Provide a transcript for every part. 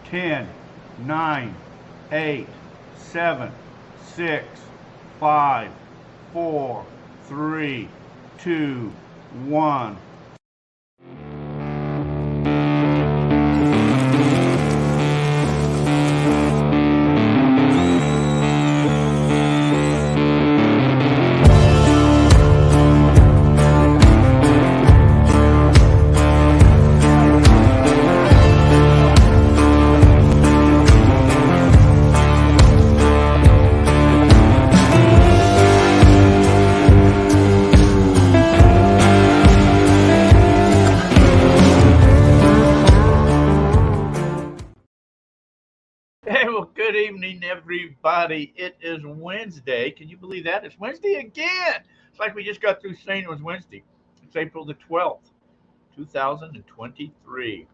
10, 9, 8, 7, 6, 5, 4, 3, 2, 1. Hey, well, good evening, everybody. It is Wednesday. Can you believe that? It's Wednesday again. It's like we just got through saying it was Wednesday. It's April the 12th, 2023.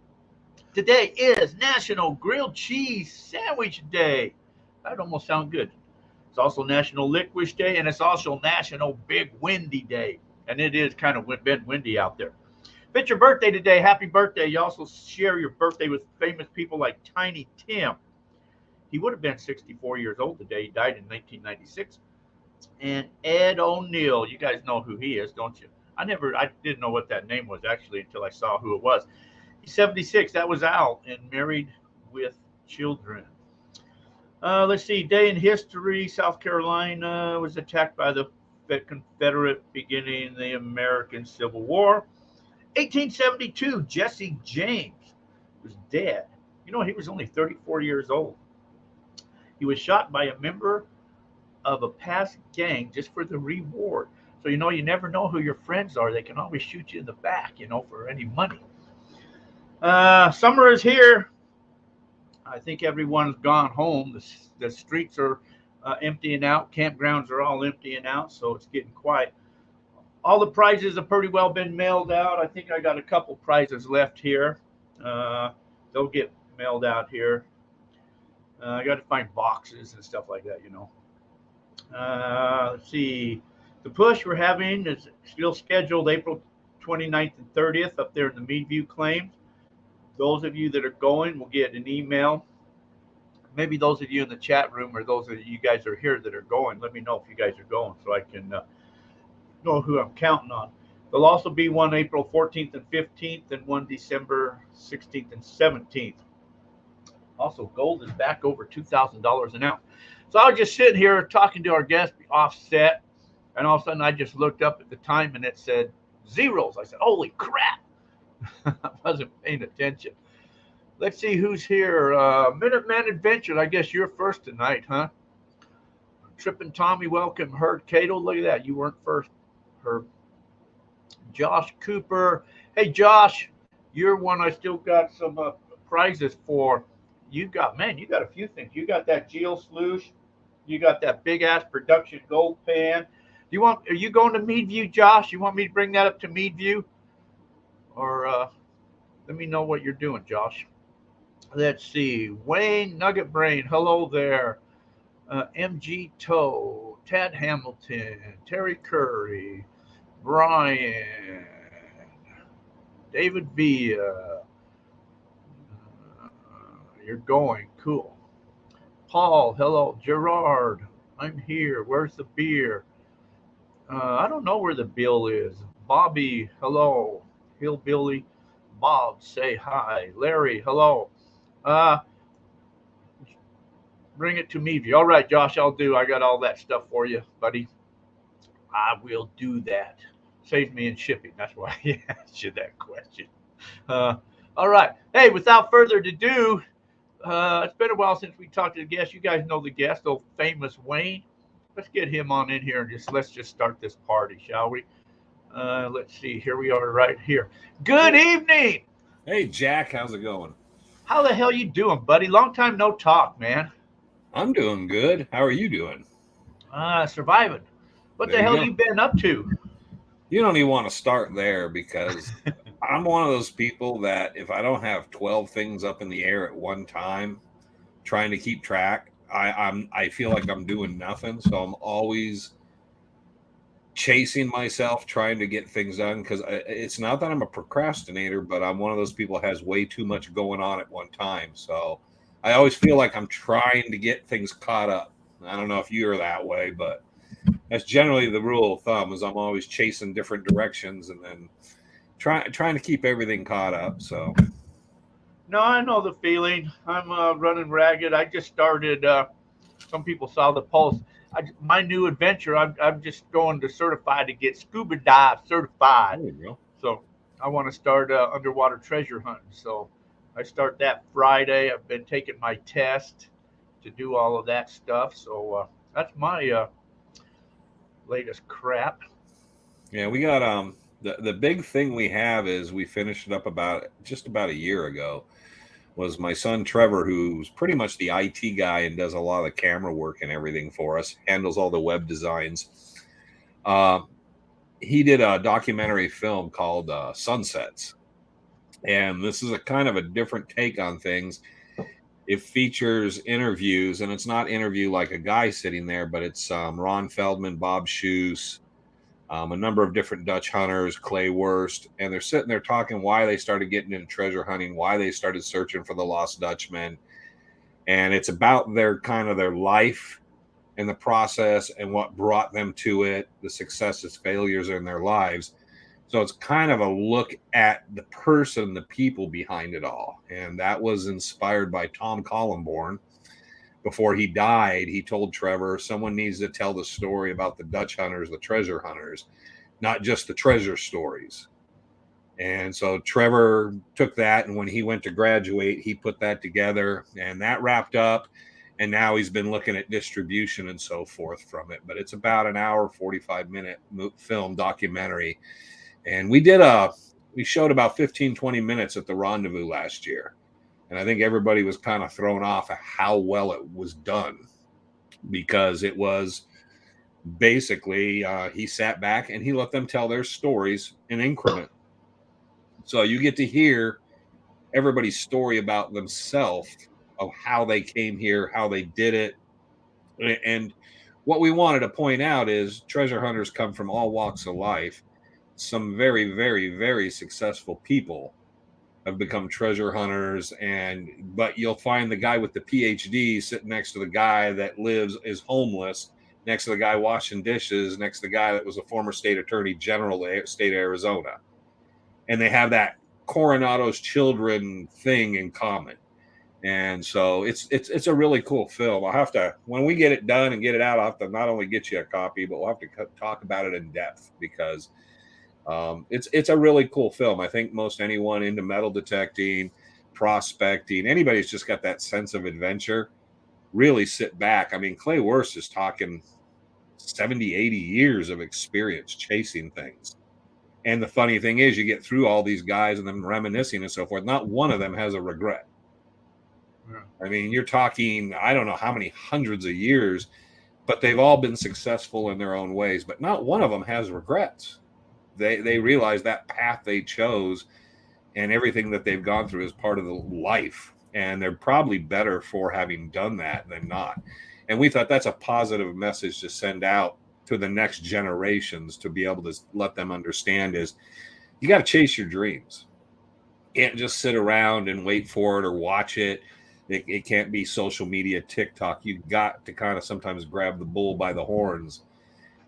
Today is National Grilled Cheese Sandwich Day. That almost sounds good. It's also National Licorice Day, and it's also National Big Windy Day. And it is kind of been windy out there. If it's your birthday today, happy birthday. You also share your birthday with famous people like Tiny Tim. He would have been 64 years old today. He died in 1996. And Ed O'Neill, you guys know who he is, don't you? I didn't know what that name was actually until I saw who it was. He's 76. That was Al, and married with children. Let's see. Day in history. South Carolina was attacked by the Confederate beginning the American Civil War. 1872. Jesse James was dead. You know, he was only 34 years old. He was shot by a member of a past gang just for the reward. So, you never know who your friends are. They can always shoot you in the back, for any money. Summer is here. I think everyone's gone home. The streets are emptying out. Campgrounds are all emptying out, so it's getting quiet. All the prizes have pretty well been mailed out. I think I got a couple prizes left here. They'll get mailed out here. I got to find boxes and stuff like that, Let's see. The push we're having is still scheduled April 29th and 30th up there in the Meadview Claims. Those of you that are going will get an email. Maybe those of you in the chat room or those of you guys are here that are going, let me know if you guys are going so I can know who I'm counting on. There'll also be one April 14th and 15th and one December 16th and 17th. Also, gold is back over $2,000 an ounce. So I was just sitting here talking to our guest, Offset, and all of a sudden I just looked up at the time and it said zeros. I said, holy crap. I wasn't paying attention. Let's see who's here. Minuteman Adventure. I guess you're first tonight, huh? Trippin' Tommy, welcome. Herb Cato, look at that. You weren't first, Herb. Josh Cooper. Hey, Josh, you're one I still got some prizes for. You got a few things. You got that Geo Sloosh. You got that big ass production gold pan. Are you going to Meadview, Josh? You want me to bring that up to Meadview? Or let me know what you're doing, Josh. Let's see. Wayne Nugget Brain, hello there. MG Toe, Tad Hamilton, Terry Curry, Brian, David Villa. You're going. Cool. Paul, hello. Gerard, I'm here. Where's the beer? I don't know where the bill is. Bobby, hello. Hillbilly. Bob, say hi. Larry, hello. Bring it to me. All right, Josh, I'll do. I got all that stuff for you, buddy. I will do that. Save me in shipping. That's why I asked you that question. All right. Hey, without further ado, it's been a while since we talked to the guest. You guys know the guest, the famous Wayne. Let's get him on in here and let's just start this party, shall we? Let's see. Here we are right here. Good evening. Hey, Jack. How's it going? How the hell you doing, buddy? Long time no talk, man. I'm doing good. How are you doing? Surviving. What the hell you been up to? You don't even want to start there because I'm one of those people that if I don't have 12 things up in the air at one time, trying to keep track, I feel like I'm doing nothing. So I'm always chasing myself, trying to get things done, because it's not that I'm a procrastinator, but I'm one of those people that has way too much going on at one time. So I always feel like I'm trying to get things caught up. I don't know if you're that way, but that's generally the rule of thumb. Is I'm always chasing different directions and then trying to keep everything caught up. So No, I know the feeling. I'm running ragged. I just started. Some people saw the post. My new adventure. I'm just going to certify to get scuba dive certified. there you go. So I want to start underwater treasure hunting. So I start that Friday. I've been taking my test to do all of that stuff. So that's my latest crap. Yeah, we got the big thing we have is we finished it up about a year ago. Was my son Trevor, who's pretty much the IT guy and does a lot of the camera work and everything for us, handles all the web designs. He did a documentary film called Sunsets, and this is a kind of a different take on things. It features interviews, and it's not interview like a guy sitting there, but it's Ron Feldman, Bob Shoes, a number of different Dutch hunters, Clay Wurst, and they're sitting there talking why they started getting into treasure hunting, why they started searching for the Lost Dutchman. And it's about their life and the process and what brought them to it, the successes, failures in their lives. So it's kind of a look at the person, the people behind it all. And that was inspired by Tom Collenborn. Before he died, he told Trevor, someone needs to tell the story about the Dutch hunters, the treasure hunters, not just the treasure stories. And so Trevor took that, and when he went to graduate, he put that together, and that wrapped up. And now he's been looking at distribution and so forth from it. But it's about an hour, 45-minute film documentary. And we showed about 15, 20 minutes at the Rendezvous last year. And I think everybody was kind of thrown off at how well it was done, because it was basically he sat back and he let them tell their stories in increment. So you get to hear everybody's story about themselves, of how they came here, how they did it. And what we wanted to point out is treasure hunters come from all walks of life. Some very, very, very successful people have become treasure hunters, but you'll find the guy with the PhD sitting next to the guy that is homeless, next to the guy washing dishes, next to the guy that was a former state attorney general of the state of Arizona. And they have that Coronado's children thing in common. And so it's a really cool film. I'll have to, when we get it done and get it out, I'll have to not only get you a copy, but we'll have to talk about it in depth, because it's a really cool film. I think most anyone into metal detecting, prospecting, anybody's just got that sense of adventure, really sit back. I mean, Clay Wurst is talking 70, 80 years of experience chasing things. And the funny thing is, you get through all these guys and them reminiscing and so forth. Not one of them has a regret. Yeah. I mean, you're talking, I don't know how many hundreds of years, but they've all been successful in their own ways. But not one of them has regrets. They realize that path they chose and everything that they've gone through is part of the life. And they're probably better for having done that than not. And we thought that's a positive message to send out to the next generations, to be able to let them understand is you got to chase your dreams. You can't just sit around and wait for it or watch it. It can't be social media, TikTok. You've got to kind of sometimes grab the bull by the horns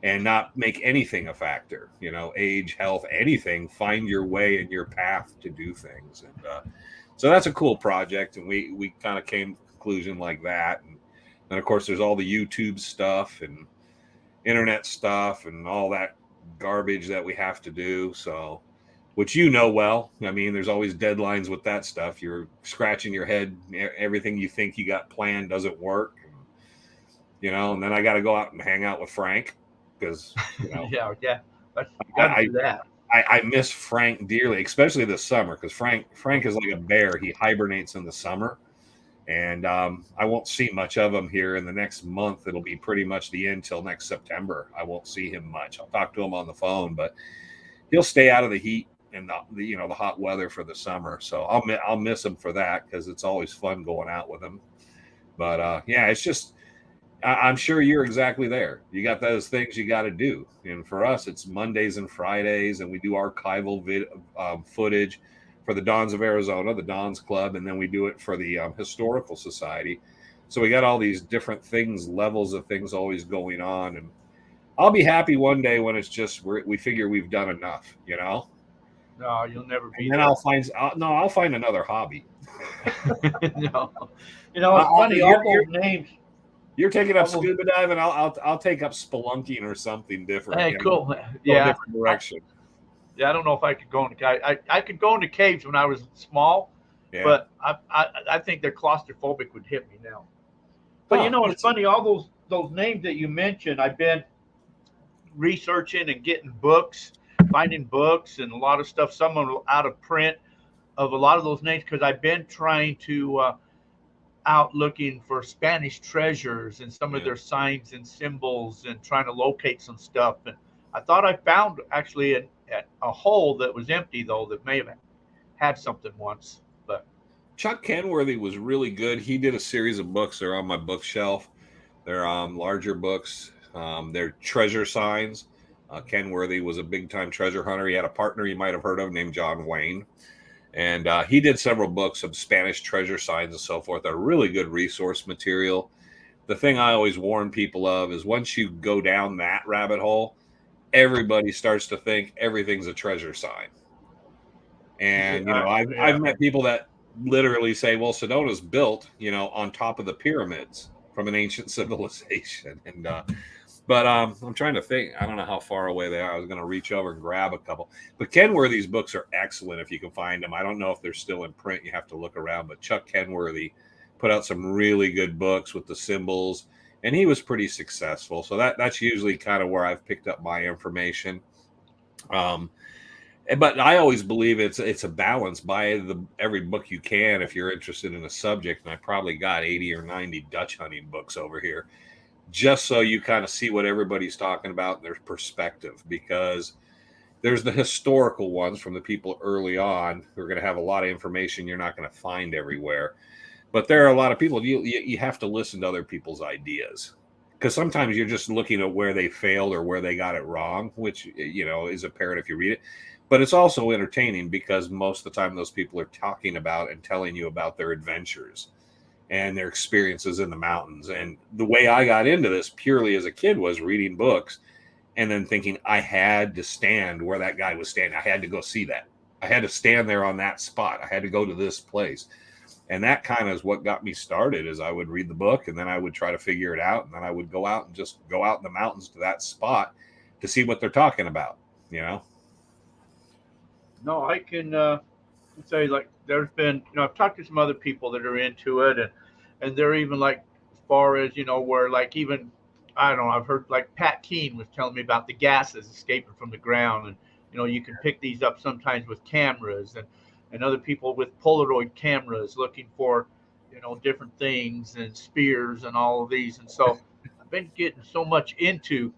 and not make anything a factor, age, health, anything. Find your way and your path to do things. And so that's a cool project. And we kind of came to a conclusion like that. And then, of course, there's all the YouTube stuff and internet stuff and all that garbage that we have to do. So, which well, I mean, there's always deadlines with that stuff. You're scratching your head. Everything you think you got planned doesn't work. And then I got to go out and hang out with Frank. Because yeah, I do that. I miss Frank dearly, especially this summer, because Frank is like a bear. He hibernates in the summer, and I won't see much of him here in the next month. It'll be pretty much the end till next September. I won't see him much. I'll talk to him on the phone, but he'll stay out of the heat and the hot weather for the summer. So I'll miss him for that, because it's always fun going out with him. But yeah, it's just. I'm sure you're exactly there. You got those things you got to do. And for us, it's Mondays and Fridays, and we do archival footage for the Dons of Arizona, the Dons Club, and then we do it for the Historical Society. So we got all these different things, levels of things always going on, and I'll be happy one day when it's just we figure we've done enough, you know. No, you'll never be And then there. I'll find another hobby. No. You know, it's funny. All those names. You're taking up scuba diving. I'll take up spelunking or something different. Hey, cool. Go Yeah. a different direction. I don't know if I could go into I could go into caves when I was small, but I think their claustrophobic would hit me now. But you know, it's funny. All those names that you mentioned, I've been researching and getting books, finding books, and a lot of stuff. Some are out of print of a lot of those names because I've been trying to out looking for Spanish treasures and some of their signs and symbols and trying to locate some stuff. And I thought I found actually a hole that was empty though that may have had something once. But Chuck Kenworthy was really good. He did a series of books. They're on my bookshelf. They're larger books. They're treasure signs. Kenworthy was a big time treasure hunter. He had a partner you might have heard of named John Wayne. And he did several books of Spanish treasure signs and so forth. They're really good resource material. The thing I always warn people of is once you go down that rabbit hole, everybody starts to think everything's a treasure sign. And, I've met people that literally say, well, Sedona's built, on top of the pyramids from an ancient civilization. And, but I'm trying to think. I don't know how far away they are. I was going to reach over and grab a couple. But Kenworthy's books are excellent if you can find them. I don't know if they're still in print. You have to look around. But Chuck Kenworthy put out some really good books with the symbols, and he was pretty successful. So that's usually kind of where I've picked up my information. But I always believe it's a balance. Buy every book you can if you're interested in a subject. And I probably got 80 or 90 Dutch hunting books over here, just so you kind of see what everybody's talking about and their perspective, because there's the historical ones from the people early on who are going to have a lot of information you're not going to find everywhere. But there are a lot of people, you have to listen to other people's ideas, because sometimes you're just looking at where they failed or where they got it wrong, which, is apparent if you read it. But it's also entertaining because most of the time those people are talking about and telling you about their adventures and their experiences in the mountains. And the way I got into this purely as a kid was reading books and then thinking I had to stand where that guy was standing. I had to go see that. I had to stand there on that spot. I had to go to this place. And that kind of is what got me started, is I would read the book and then I would try to figure it out. And then I would go out and just go out in the mountains to that spot to see what they're talking about, No, I can say, like, there's been, I've talked to some other people that are into it, and they're even like, as far as, where like even, I don't know, I've heard like Pat Keene was telling me about the gases escaping from the ground, and, you can pick these up sometimes with cameras, and other people with Polaroid cameras looking for, different things and spears and all of these. And so I've been getting so much into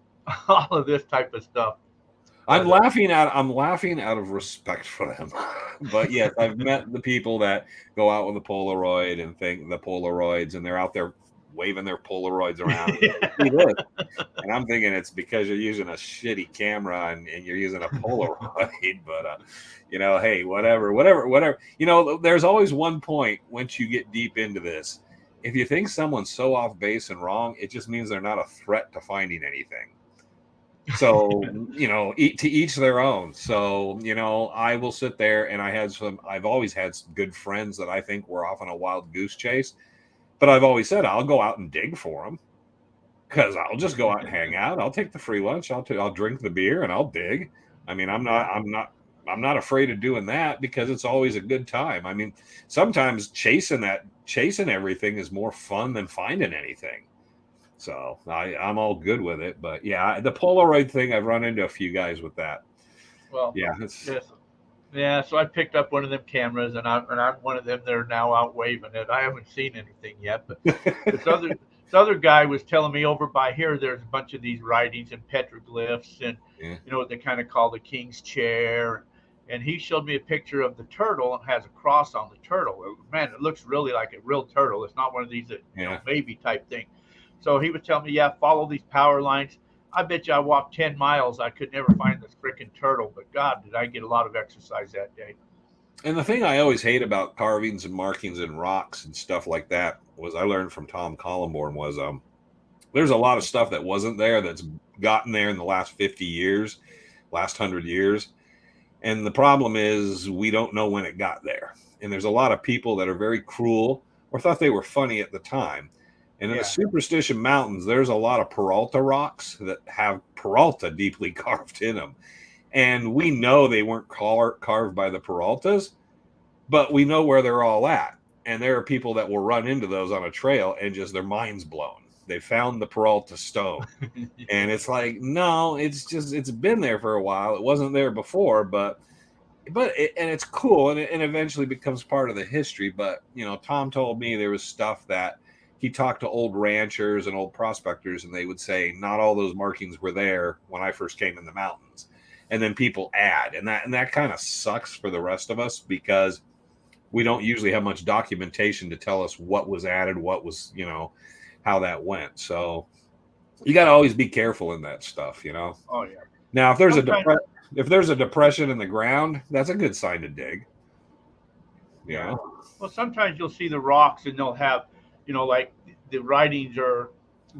all of this type of stuff. I'm laughing out of respect for them. But yes, I've met the people that go out with a Polaroid and think the Polaroids, and they're out there waving their Polaroids around. And I'm thinking it's because you're using a shitty camera and you're using a Polaroid. But hey, whatever. There's always one point once you get deep into this. If you think someone's so off base and wrong, it just means they're not a threat to finding anything. So, to each their own. So, I will sit there, and I've always had some good friends that I think were off on a wild goose chase, but I've always said, I'll go out and dig for them, because I'll just go out and hang out. I'll take the free lunch. I'll drink the beer and I'll dig. I mean, I'm not afraid of doing that, because it's always a good time. I mean, sometimes chasing everything is more fun than finding anything. So I'm all good with it. But yeah, the Polaroid thing, I've run into a few guys with that. Well, yeah. So I picked up one of them cameras, and I'm one of them that are now out waving it. I haven't seen anything yet, but this other guy was telling me over by here, there's a bunch of these writings and petroglyphs, and what they kind of call the king's chair. And he showed me a picture of the turtle, and has a cross on the turtle. Man, it looks really like a real turtle. It's not one of these that baby type thing. So he was telling me, follow these power lines. I bet you I walked 10 miles. I could never find this freaking turtle, but God, did I get a lot of exercise that day. And the thing I always hate about carvings and markings and rocks and stuff like that was I learned from Tom Collenborn was there's a lot of stuff that wasn't there that's gotten there in the last 50 years, last 100 years. And the problem is we don't know when it got there. And there's a lot of people that are very cruel or thought they were funny at the time. And in the Superstition Mountains, there's a lot of Peralta rocks that have Peralta deeply carved in them. And we know they weren't carved by the Peraltas, but we know where they're all at. And there are people that will run into those on a trail and just their mind's blown. They found the Peralta stone. And it's like, no, it's been there for a while. It wasn't there before, and it's cool. And it eventually becomes part of the history. But, you know, Tom told me there was stuff that he talked to old ranchers and old prospectors, and they would say, not all those markings were there when I first came in the mountains. And then people add, and that kind of sucks for the rest of us because we don't usually have much documentation to tell us what was added, what was, you know, how that went. So you got to always be careful in that stuff, you know. Oh yeah. Now, if there's a depression in the ground, that's a good sign to dig. Yeah. Well, sometimes you'll see the rocks and they'll have, you know, like the writings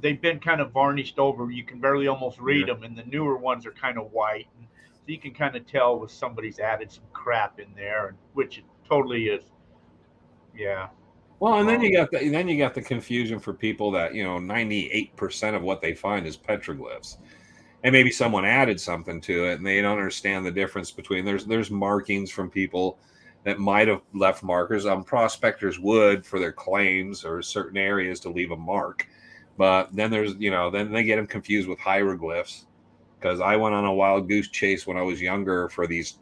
they've been kind of varnished over. You can barely almost read them, and the newer ones are kind of white. So you can kind of tell when somebody's added some crap in there, which it totally is. Yeah. Well, and then you got the confusion for people that, you know, 98% of what they find is petroglyphs. And maybe someone added something to it and they don't understand the difference between there's markings from people that might have left markers. Prospectors would for their claims or certain areas to leave a mark. But then there's, you know, then they get them confused with hieroglyphs. Because I went on a wild goose chase when I was younger for these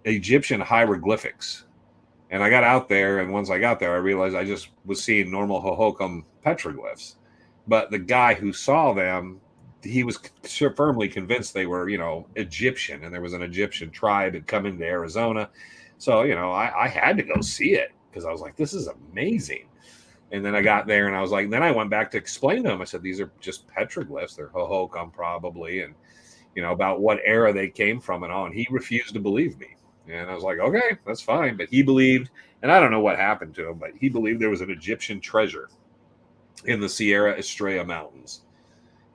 Egyptian hieroglyphics. And I got out there, and once I got there, I realized I just was seeing normal Hohokam petroglyphs. But the guy who saw them, he was firmly convinced they were, you know, Egyptian, and there was an Egyptian tribe had come into Arizona. So, you know, I had to go see it because I was like, this is amazing. And then I got there and I was like, then I went back to explain to him. I said, these are just petroglyphs. They're Hohokam probably. And, you know, about what era they came from and on. He refused to believe me. And I was like, okay, that's fine. But he believed, and I don't know what happened to him, but he believed there was an Egyptian treasure in the Sierra Estrella Mountains.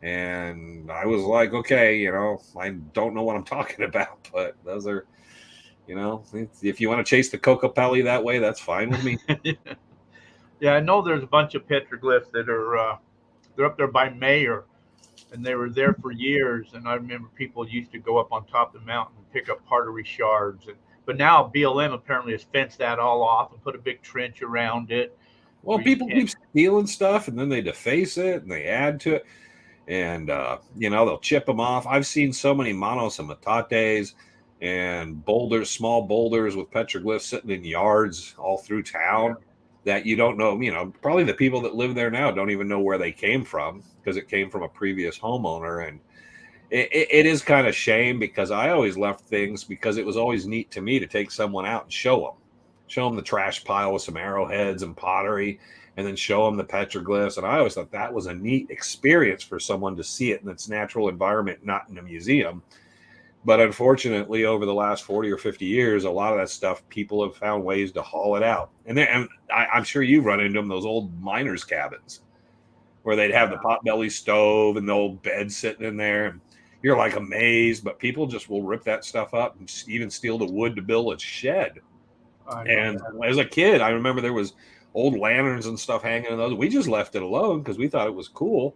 And I was like, okay, you know, I don't know what I'm talking about, but those are, you know, if you want to chase the Cocopelli that way, that's fine with me. Yeah, I know there's a bunch of petroglyphs that are they're up there by Mayer, and they were there for years. And I remember people used to go up on top of the mountain and pick up pottery shards. But now BLM apparently has fenced that all off and put a big trench around it. Well, people keep stealing stuff, and then they deface it and they add to it, and you know, they'll chip them off. I've seen so many manos and metates and boulders, small boulders with petroglyphs sitting in yards all through town. That you don't know, you know, probably the people that live there now don't even know where they came from because it came from a previous homeowner. And it is kind of shame because I always left things because it was always neat to me to take someone out and show them the trash pile with some arrowheads and pottery and then show them the petroglyphs. And I always thought that was a neat experience for someone to see it in its natural environment, not in a museum. But unfortunately, over the last 40 or 50 years, a lot of that stuff, people have found ways to haul it out. And I'm sure you've run into them, those old miners' cabins where they'd have the potbelly stove and the old bed sitting in there. And you're like amazed, but people just will rip that stuff up and even steal the wood to build a shed. And as a kid, I remember there was old lanterns and stuff hanging in those. We just left it alone because we thought it was cool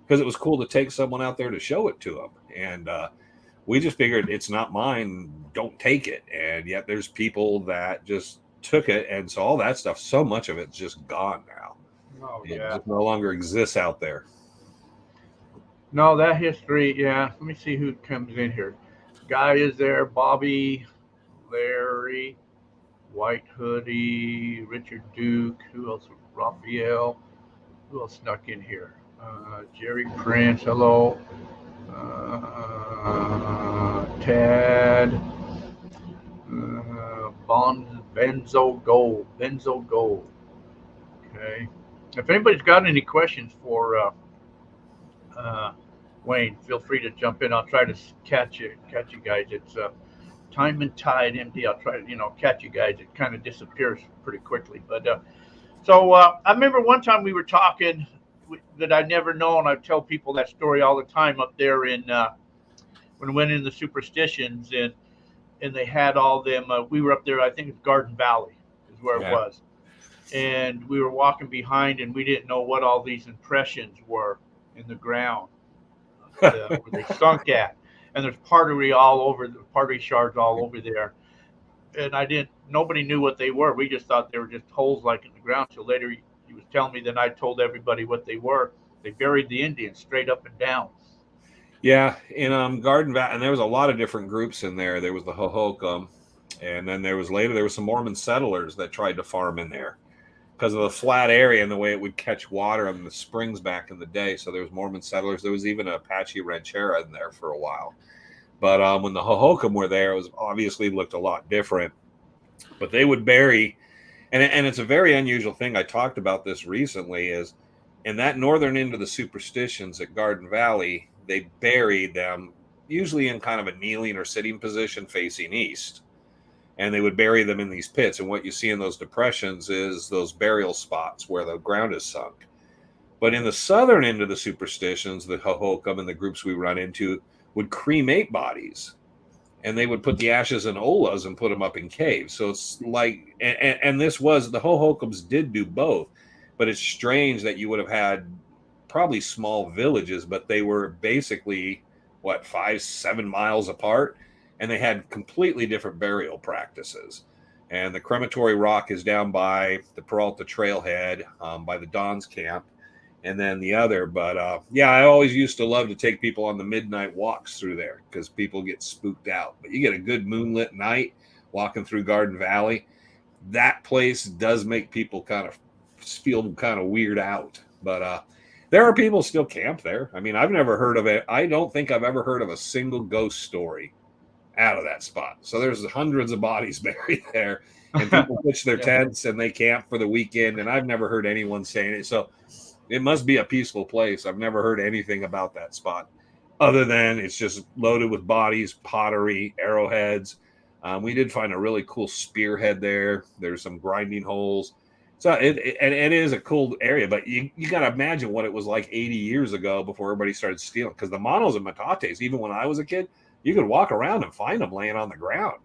because it was cool to take someone out there to show it to them. And, we just figured it's not mine, don't take it. And yet there's people that just took it. And so all that stuff, so much of it's just gone now. Oh, it just no longer exists out there. No, that history, yeah. Let me see who comes in here. Guy is there, Bobby, Larry, White Hoodie, Richard Duke, who else? Raphael. Who else snuck in here? Jerry Prince, hello. Tad, Benzo Gold. Okay. If anybody's got any questions for Wayne, feel free to jump in. I'll try to catch you guys. It's time and tide, MD. I'll try to catch you guys. It kind of disappears pretty quickly. But I remember one time we were talking that I'd never known. I tell people that story all the time up there in when we went in the Superstitions and they had all them. We were up there. I think it's Garden Valley is where it Yeah. was, and we were walking behind and we didn't know what all these impressions were in the ground where they sunk at, and there's pottery shards all over there, and nobody knew what they were. We just thought they were just holes like in the ground. So later he was telling me that I told everybody what they were. They buried the Indians straight up and down. Yeah, in Garden Valley, and there was a lot of different groups in there. There was the Hohokam, and then there was some Mormon settlers that tried to farm in there because of the flat area and the way it would catch water in the springs back in the day. So there was Mormon settlers. There was even an Apache ranchera in there for a while. But when the Hohokam were there, it was obviously looked a lot different. But they would bury, and it's a very unusual thing. I talked about this recently. Is in that northern end of the Superstitions at Garden Valley, they buried them usually in kind of a kneeling or sitting position facing east. And they would bury them in these pits. And what you see in those depressions is those burial spots where the ground is sunk. But in the southern end of the Superstitions, the Hohokam and the groups we run into would cremate bodies. And they would put the ashes in olas and put them up in caves. So it's like, and this was, the Hohokams did do both. But it's strange that you would have had probably small villages, but they were basically, 5-7 miles apart. And they had completely different burial practices. And the crematory rock is down by the Peralta Trailhead, by the Don's Camp, and then the other. But I always used to love to take people on the midnight walks through there because people get spooked out. But you get a good moonlit night walking through Garden Valley. That place does make people kind of feel kind of weird out. But there are people still camp there. I mean, I've never heard of it. I don't think I've ever heard of a single ghost story out of that spot. So there's hundreds of bodies buried there, and people pitch their tents and they camp for the weekend. And I've never heard anyone saying it. So it must be a peaceful place. I've never heard anything about that spot other than it's just loaded with bodies, pottery, arrowheads. We did find a really cool spearhead there. There's some grinding holes. So it is a cool area, but you got to imagine what it was like 80 years ago before everybody started stealing. Because the monos and metates, even when I was a kid, you could walk around and find them laying on the ground.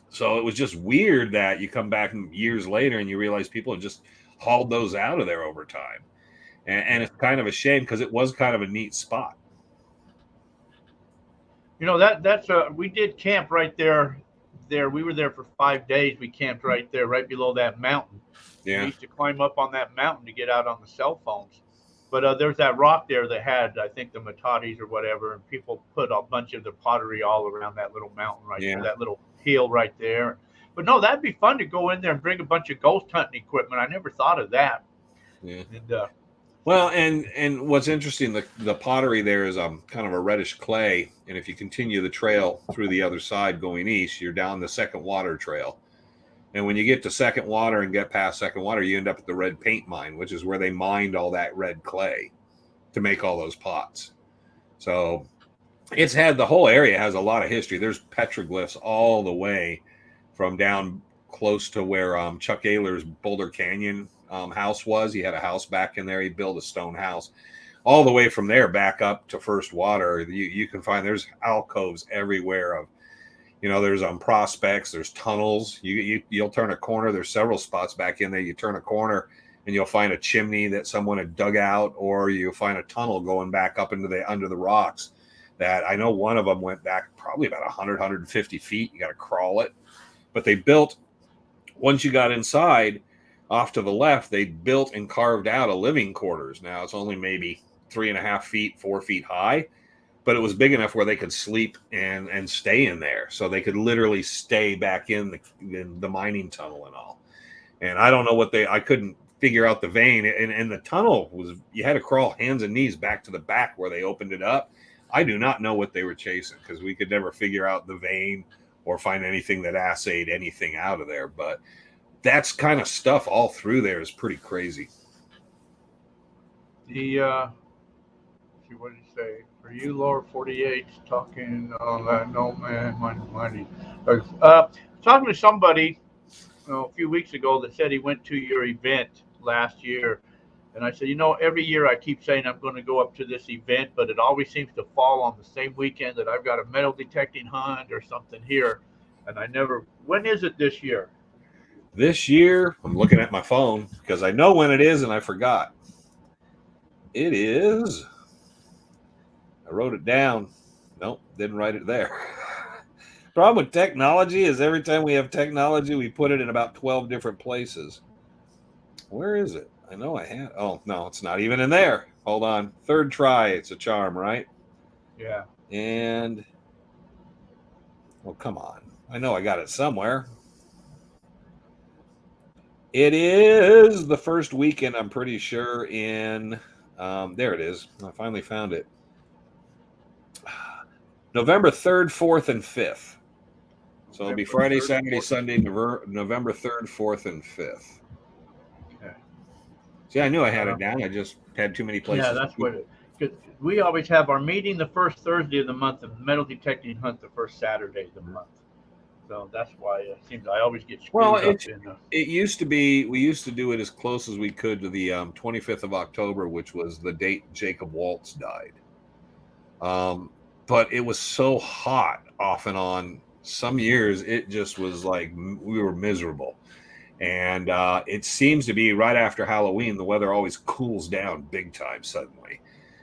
So it was just weird that you come back years later and you realize people have just hauled those out of there over time. And it's kind of a shame because it was kind of a neat spot. That's we did camp right there. We were there for 5 days. We camped right there, right below that mountain. Yeah. We used to climb up on that mountain to get out on the cell phones. But there's that rock there that had, I think, the metates or whatever, and people put a bunch of the pottery all around that little mountain right there, that little hill right there. But no, that'd be fun to go in there and bring a bunch of ghost hunting equipment. I never thought of that. Yeah. And, well, and what's interesting, the pottery there is kind of a reddish clay, and if you continue the trail through the other side going east, you're down the Second Water Trail. And when you get to Second Water and get past Second Water, you end up at the red paint mine, which is where they mined all that red clay to make all those pots. So the whole area has a lot of history. There's petroglyphs all the way from down close to where Chuck Ayler's Boulder Canyon house was. He had a house back in there. He built a stone house. All the way from there back up to First Water, you can find there's alcoves everywhere of, there's prospects, there's tunnels. You'll turn a corner. There's several spots back in there. You turn a corner and you'll find a chimney that someone had dug out, or you'll find a tunnel going back up under the rocks. That I know one of them went back probably about 100, 150 feet. You got to crawl it. But they built, once you got inside, off to the left, they built and carved out a living quarters. Now it's only maybe 3.5 feet, 4 feet high. But it was big enough where they could sleep and stay in there. So they could literally stay back in the mining tunnel and all. And I don't know I couldn't figure out the vein. And the tunnel you had to crawl hands and knees back to the back where they opened it up. I do not know what they were chasing because we could never figure out the vein or find anything that assayed anything out of there. But that's kind of stuff all through there is pretty crazy. What did you say? Are you Lower 48 talking on that? No, man, money. Talking to somebody a few weeks ago that said he went to your event last year. And I said, every year I keep saying I'm going to go up to this event, but it always seems to fall on the same weekend that I've got a metal detecting hunt or something here. And I never, when is it this year? This year, I'm looking at my phone because I know when it is and I forgot. It is, I wrote it down. Nope, didn't write it there. Problem with technology is every time we have technology, we put it in about 12 different places. Where is it? I know I had. Oh, no, it's not even in there. Hold on. Third try. It's a charm, right? Yeah. And, well, come on. I know I got it somewhere. It is the first weekend, I'm pretty sure, in, there it is. I finally found it. November 3rd, 4th, and 5th. So it'll be Friday, Saturday, Sunday, November 3rd, 4th, and 5th. Okay. See, I knew I had it down. I just had too many places. Yeah, that's what it is. We always have our meeting the first Thursday of the month and metal detecting hunt the first Saturday of the month. So that's why it seems I always get screwed up in. It used to be, we used to do it as close as we could to the 25th of October, which was the date Jacob Waltz died. But it was so hot off and on. Some years it just was like we were miserable. And it seems to be right after Halloween, the weather always cools down big time suddenly.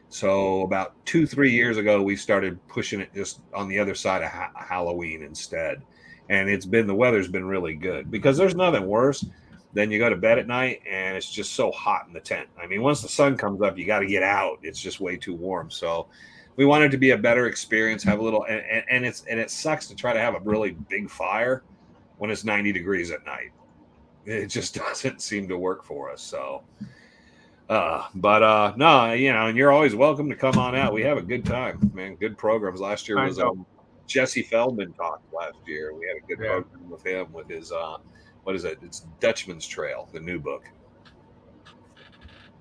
So about 2-3 years ago, we started pushing it just on the other side of Halloween instead. And the weather's been really good because there's nothing worse than you go to bed at night and it's just so hot in the tent. I mean, once the sun comes up, you got to get out. It's just way too warm. So we wanted to be a better experience, have a little, and it sucks to try to have a really big fire when it's 90 degrees at night. It just doesn't seem to work for us. So, no, and you're always welcome to come on out. We have a good time, man. Good programs. Last year was Jesse Feldman talked last year. We had a good program with him with his what is it? It's Dutchman's Trail, the new book.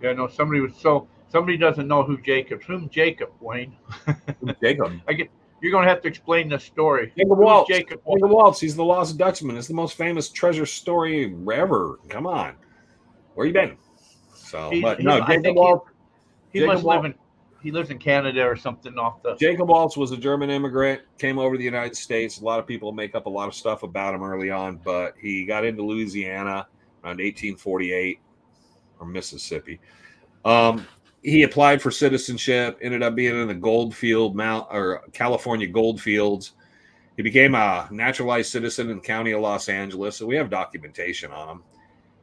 Yeah, no, somebody doesn't know who's Jacob, Wayne. Jacob. You're going to have to explain this story. Jacob Waltz. Jacob Waltz. He's the Lost Dutchman. It's the most famous treasure story ever. Come on. Where you been? So, Jacob Waltz. He lives in Canada or something off the. Jacob Waltz was a German immigrant, came over to the United States. A lot of people make up a lot of stuff about him early on, but he got into Louisiana around 1848 or Mississippi. He applied for citizenship, ended up being in the California gold fields. He became a naturalized citizen in the county of Los Angeles. So we have documentation on him.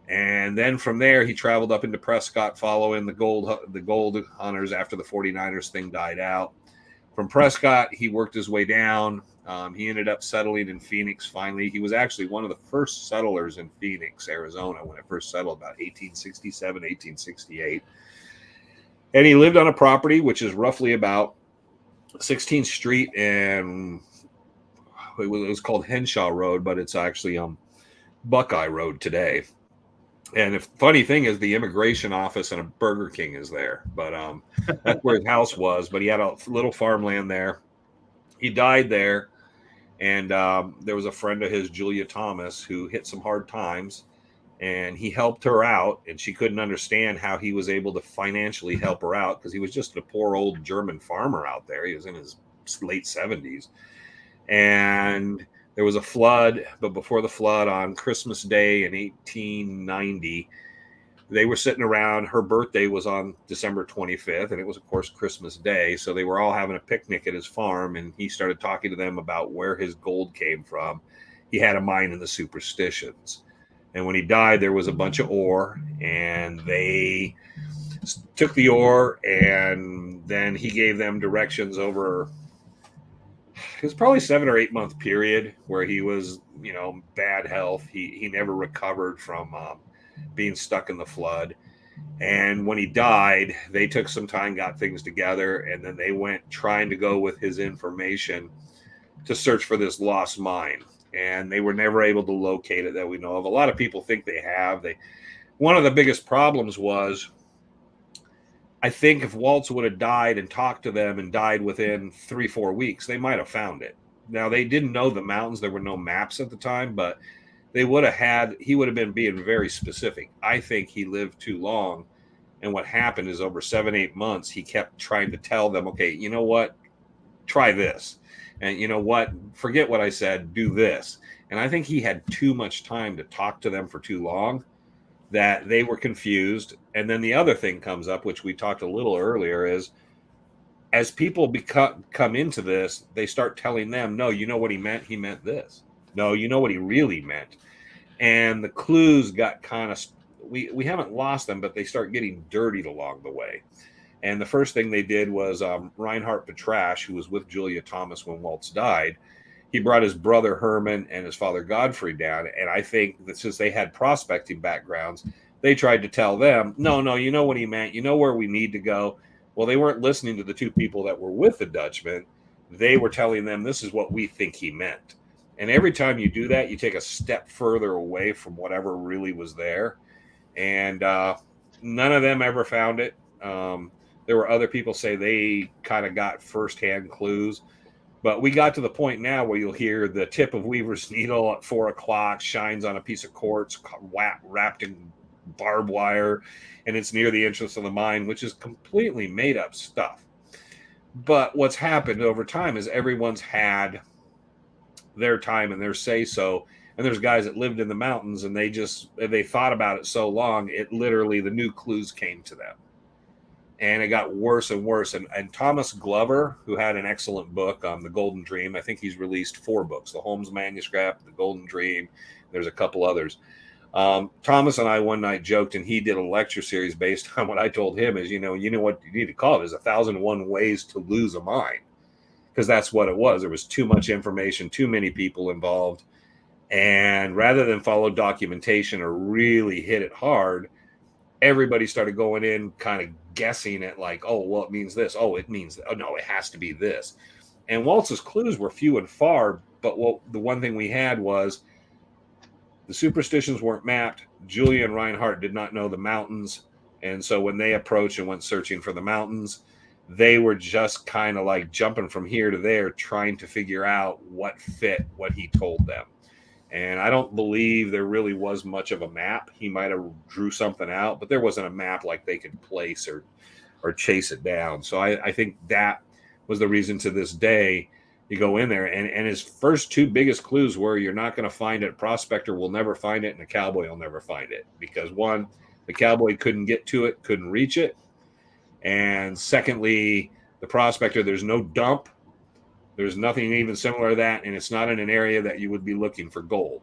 And then from there, he traveled up into Prescott following the gold hunters after the 49ers thing died out. From Prescott, he worked his way down. He ended up settling in Phoenix finally. He was actually one of the first settlers in Phoenix, Arizona, when it first settled about 1867, 1868. And he lived on a property which is roughly about 16th Street and it was called Henshaw Road, but it's actually Buckeye Road today. And the funny thing is the immigration office and a Burger King is there, but that's where his house was. But he had a little farmland there. He died there, and there was a friend of his, Julia Thomas, who hit some hard times, and he helped her out, and she couldn't understand how he was able to financially help her out because he was just a poor old German farmer out there. He was in his late 70s, and there was a flood, but before the flood on Christmas Day in 1890, they were sitting around. Her birthday was on December 25th, and it was, of course, Christmas Day. So they were all having a picnic at his farm, and he started talking to them about where his gold came from. He had a mine in the Superstitions. And when he died, there was a bunch of ore, and they took the ore, and then he gave them directions over. It was probably 7 or 8 month period where he was, bad health. He never recovered from being stuck in the flood. And when he died, they took some time, got things together, and then they went trying to go with his information to search for this lost mine. And they were never able to locate it that we know of. A lot of people think they have. One of the biggest problems was I think if Waltz would have died and talked to them and died within 3-4 weeks, they might have found it. Now, they didn't know the mountains. There were no maps at the time, but he would have been being very specific. I think he lived too long. And what happened is over 7-8 months, he kept trying to tell them, okay, you know what? Try this. And you know what? Forget what I said. Do this. And I think he had too much time to talk to them for too long, that they were confused. And then the other thing comes up, which we talked a little earlier, is as people come into this, they start telling them, no, you know what he meant? He meant this. No, you know what he really meant. And the clues got kind of, we haven't lost them, but they start getting dirtied along the way. And the first thing they did was Reinhard Petrasch, who was with Julia Thomas when Waltz died, he brought his brother Herman and his father Godfrey down. And I think that since they had prospecting backgrounds, they tried to tell them, no, you know what he meant. You know where we need to go. Well, they weren't listening to the two people that were with the Dutchman. They were telling them, this is what we think he meant. And every time you do that, you take a step further away from whatever really was there. And none of them ever found it. There were other people say they kind of got firsthand clues. But we got to the point now where you'll hear the tip of Weaver's needle at 4 o'clock shines on a piece of quartz wrapped in barbed wire, and it's near the entrance of the mine, which is completely made up stuff. But what's happened over time is everyone's had their time and their say-so. And there's guys that lived in the mountains, and they thought about it so long, it literally, the new clues came to them. And it got worse and worse. And Thomas Glover, who had an excellent book on The Golden Dream, I think he's released 4 books, the Holmes Manuscript, The Golden Dream, there's a couple others. Thomas and I one night joked, and he did a lecture series based on what I told him is, you know what you need to call it is 1,001 ways to lose a mind. Because that's what it was. There was too much information, too many people involved. And rather than follow documentation or really hit it hard, everybody started going in kind of guessing at like, oh, well, it means this. Oh, it means, oh, no, it has to be this. And Waltz's clues were few and far. But the one thing we had was the superstitions weren't mapped. Julia and Reinhardt did not know the mountains. And so when they approached and went searching for the mountains, they were just kind of like jumping from here to there, trying to figure out what fit what he told them. And I don't believe there really was much of a map. He might have drew something out, but there wasn't a map like they could place or chase it down. So I think that was the reason to this day you go in there. And his first 2 biggest clues were you're not going to find it. Prospector will never find it, and the cowboy will never find it. Because one, the cowboy couldn't get to it, couldn't reach it. And secondly, the prospector, there's no dump. There's nothing even similar to that, and it's not in an area that you would be looking for gold.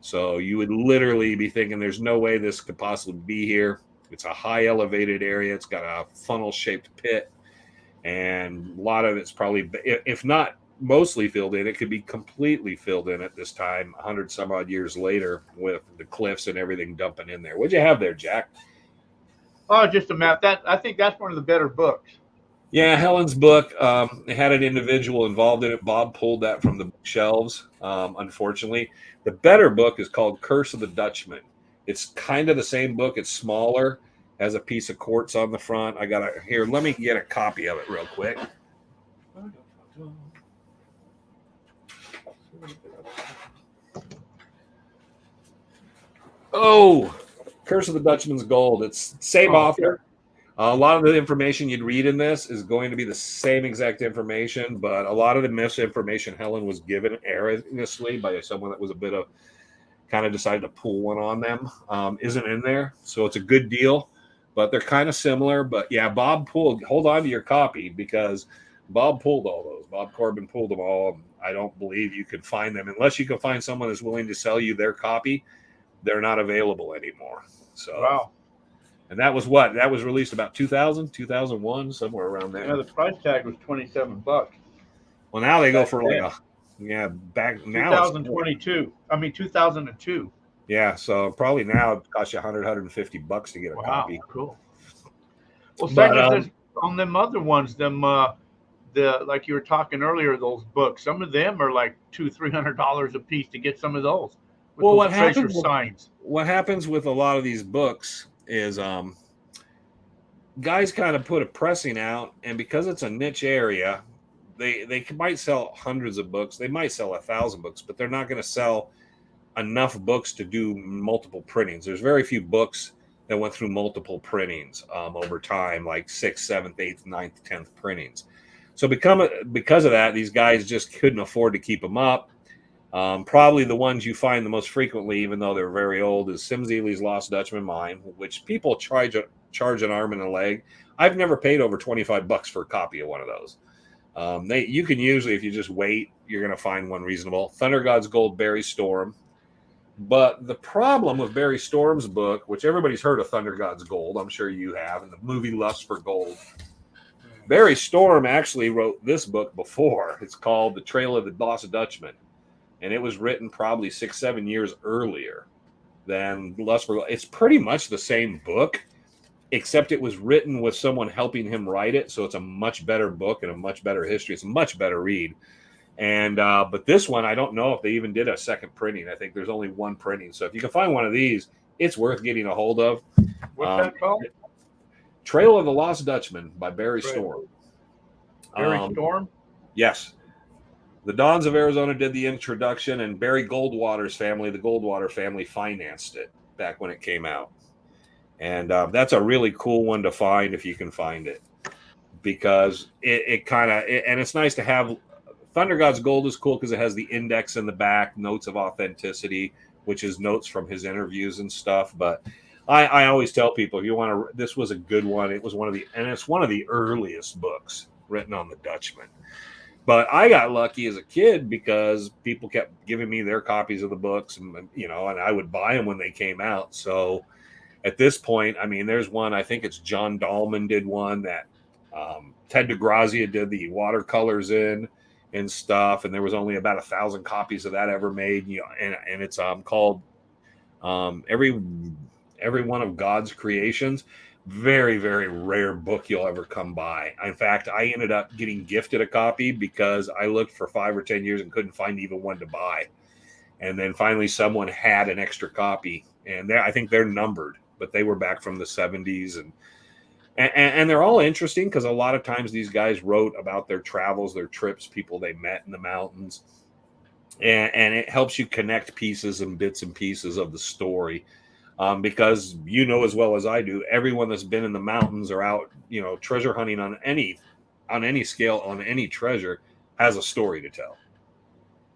So you would literally be thinking there's no way this could possibly be here. It's a high elevated area. It's got a funnel-shaped pit, and a lot of it's probably, if not mostly filled in, it could be completely filled in at this time, 100 some odd years later, with the cliffs and everything dumping in there. What'd you have there, Jack? Oh, just a map. I think that's one of the better books. Yeah, Helen's book, it had an individual involved in it. Bob pulled that from the bookshelves, unfortunately. The better book is called Curse of the Dutchman. It's kind of the same book. It's smaller, has a piece of quartz on the front. Here, let me get a copy of it real quick. Oh, Curse of the Dutchman's Gold. It's same author. A lot of the information you'd read in this is going to be the same exact information, but a lot of the misinformation Helen was given erroneously by someone that was a bit of kind of decided to pull one on them isn't in there. So it's a good deal, but they're kind of similar. But yeah, hold on to your copy because Bob pulled all those. Bob Corbin pulled them all. I don't believe you can find them unless you can find someone that's willing to sell you their copy. They're not available anymore. So wow. And that was what? That was released about 2000, 2001, somewhere around there. Yeah, the price tag was $27. Well, now they go for back now 2022. 2002. Yeah, so probably now it costs you $150 to get a copy. Cool. Well, second, on them other ones, like you were talking earlier, those books, some of them are like $200-$300 a piece to get some of those. Well, what happens with a lot of these books is guys kind of put a pressing out, and because it's a niche area, they might sell hundreds of books. They might sell 1,000 books, but they're not going to sell enough books to do multiple printings. There's very few books that went through multiple printings over time, like 6th, 7th, 8th, 9th, 10th printings. So because of that, these guys just couldn't afford to keep them up. Probably the ones you find the most frequently, even though they're very old, is Sim Zeeley's Lost Dutchman mine, which people charge an arm and a leg. I've never paid over $25 for a copy of one of those. You can usually, if you just wait, you're going to find one reasonable. Thunder God's Gold, Barry Storm. But the problem with Barry Storm's book, which everybody's heard of Thunder God's Gold, I'm sure you have, and the movie Lust for Gold. Barry Storm actually wrote this book before. It's called The Trail of the Lost Dutchman. And it was written probably 6-7 years earlier than Lust for Gold. It's pretty much the same book, except it was written with someone helping him write it. So it's a much better book and a much better history. It's a much better read. And but this one, I don't know if they even did a second printing. I think there's only one printing. So if you can find one of these, it's worth getting a hold of. What's that called? Trail of the Lost Dutchman by Barry Storm. Barry Storm? Yes. The Dons of Arizona did the introduction, and Barry Goldwater's family, the Goldwater family, financed it back when it came out. And that's a really cool one to find if you can find it, because it kind of, and it's nice to have. Thunder God's Gold is cool because it has the index in the back, notes of authenticity, which is notes from his interviews and stuff. But I always tell people, if you want to, this was a good one. It was it's one of the earliest books written on the Dutchman. But I got lucky as a kid because people kept giving me their copies of the books, and and I would buy them when they came out. So at this point, I mean, there's one, I think it's John Dahlman did one that Ted DeGrazia did the watercolors in and stuff, and there was only about 1,000 copies of that ever made. And it's called every one of God's creations. Very, very rare book you'll ever come by. In fact, I ended up getting gifted a copy because I looked for 5 or 10 years and couldn't find even one to buy. And then finally someone had an extra copy, and I think they're numbered, but they were back from the 70s. And they're all interesting because a lot of times these guys wrote about their travels, their trips, people they met in the mountains. And it helps you connect pieces and bits and pieces of the story. Because as well as I do, everyone that's been in the mountains or out, treasure hunting on any scale, on any treasure, has a story to tell.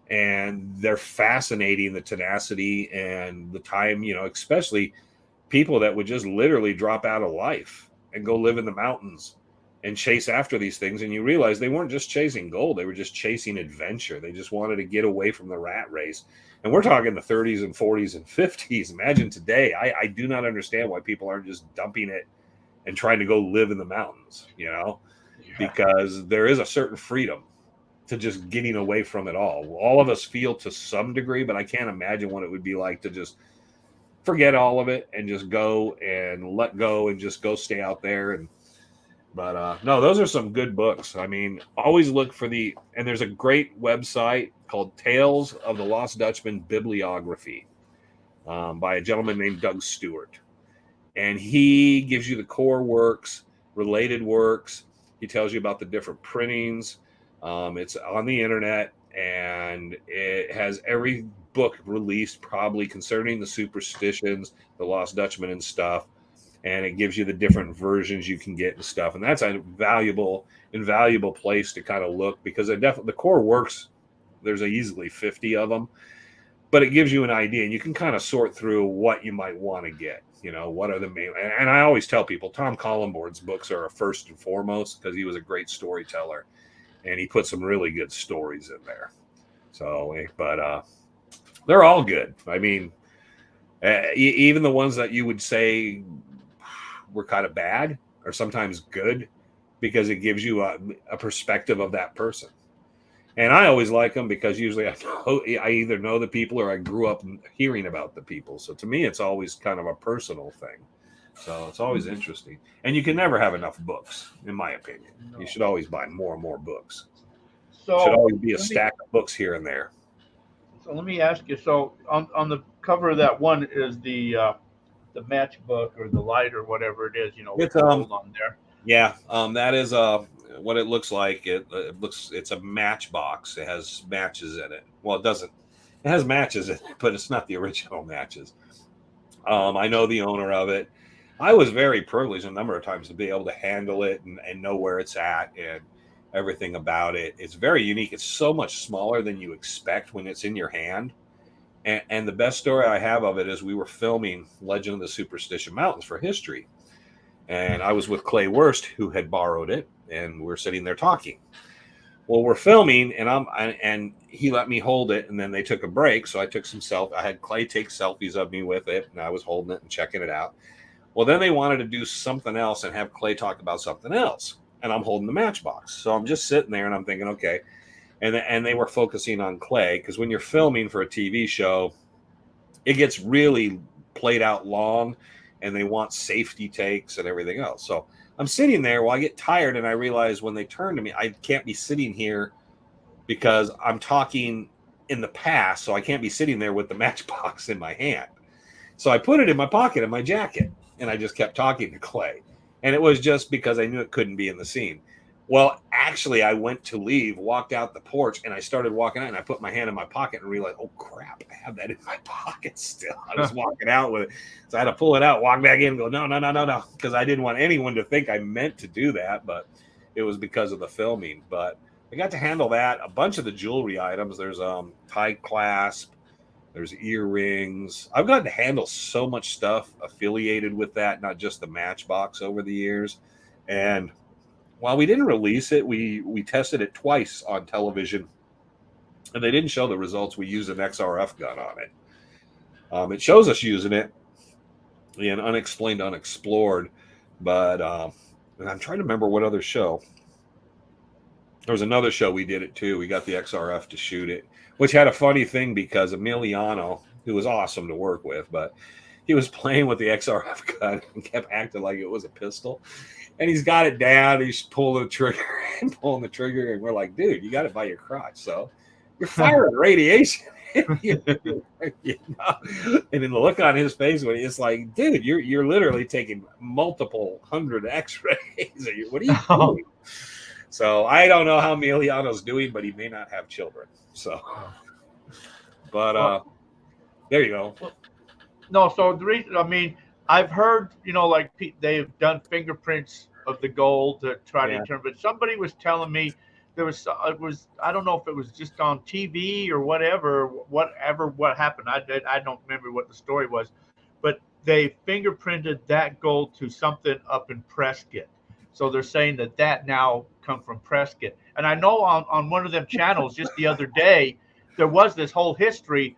And they're fascinating, the tenacity and the time, especially people that would just literally drop out of life and go live in the mountains and chase after these things. And you realize they weren't just chasing gold. They were just chasing adventure. They just wanted to get away from the rat race. And we're talking the 30s and 40s and 50s. Imagine today. I do not understand why people aren't just dumping it and trying to go live in the mountains, because there is a certain freedom to just getting away from it all. All of us feel to some degree, but I can't imagine what it would be like to just forget all of it and just go and let go and just go stay out there. But no, those are some good books. I mean, always look for and there's a great website called Tales of the Lost Dutchman Bibliography by a gentleman named Doug Stewart. And he gives you the core works, related works. He tells you about the different printings. It's on the internet, and it has every book released probably concerning the superstitions, the Lost Dutchman and stuff. And it gives you the different versions you can get and stuff. And that's a invaluable place to kind of look, because the core works, there's easily 50 of them, but it gives you an idea, and you can kind of sort through what you might want to get. What are the main, and I always tell people Tom Collenborn's books are a first and foremost, because he was a great storyteller and he put some really good stories in there. So, but they're all good. I mean, even the ones that you would say were kind of bad are sometimes good, because it gives you a perspective of that person. And I always like them because usually I either know the people or I grew up hearing about the people. So to me, it's always kind of a personal thing. So it's always interesting. And you can never have enough books, in my opinion. No. You should always buy more and more books. So there should always be a stack of books here and there. So let me ask you, so on the cover of that one is the the matchbook or the light or whatever it is, with It's the gold on there. Yeah, that is what it looks like. It's a matchbox. It has matches in it. Well, it doesn't. It has matches in it, but it's not the original matches. I know the owner of it. I was very privileged a number of times to be able to handle it and know where it's at and everything about it. It's very unique. It's so much smaller than you expect when it's in your hand. And the best story I have of it is we were filming Legend of the Superstition Mountains for history. And I was with Clay Wurst, who had borrowed it, and we're sitting there talking. Well, we're filming, and he let me hold it, and then they took a break, so I took some I had Clay take selfies of me with it, and I was holding it and checking it out. Well, then they wanted to do something else and have Clay talk about something else, and I'm holding the matchbox. So I'm just sitting there, and I'm thinking, okay. And they were focusing on Clay, because when you're filming for a TV show, it gets really played out long, and they want safety takes and everything else. So I'm sitting there. Well, I get tired, and I realize when they turn to me, I can't be sitting here because I'm talking in the past, so I can't be sitting there with the matchbox in my hand. So I put it in my pocket of my jacket, and I just kept talking to Clay. And it was just because I knew it couldn't be in the scene. Well, actually, I went to leave, walked out the porch, and I started walking out, and I put my hand in my pocket and realized, oh, crap, I have that in my pocket still. I was walking out with it. So I had to pull it out, walk back in, and go, no, because I didn't want anyone to think I meant to do that, but it was because of the filming. But I got to handle that. A bunch of the jewelry items. There's tie clasp. There's earrings. I've gotten to handle so much stuff affiliated with that, not just the matchbox over the years. And while we didn't release it, we tested it twice on television, and they didn't show the results. We used an XRF gun on it. It shows us using it in Unexplained, Unexplored, but and I'm trying to remember what other show. There was another show we did it too. We got the XRF to shoot it, which had a funny thing because Emiliano, who was awesome to work with, but he was playing with the XRF gun and kept acting like it was a pistol. And he's got it down. He's pulling the trigger and pulling the trigger. And we're like, dude, you got it by your crotch. So you're firing radiation. You know? And then the look on his face when he's like, dude, you're literally taking multiple hundred X-rays. What are you doing? So I don't know how Emiliano's doing, but he may not have children. So, but there you go. No, so the reason, I've heard, like they've done fingerprints of the gold to try to determine. But somebody was telling me I don't know if it was just on TV or what happened. I don't remember what the story was, but they fingerprinted that gold to something up in Prescott. So they're saying that now come from Prescott. And I know on one of them channels just the other day, there was this whole history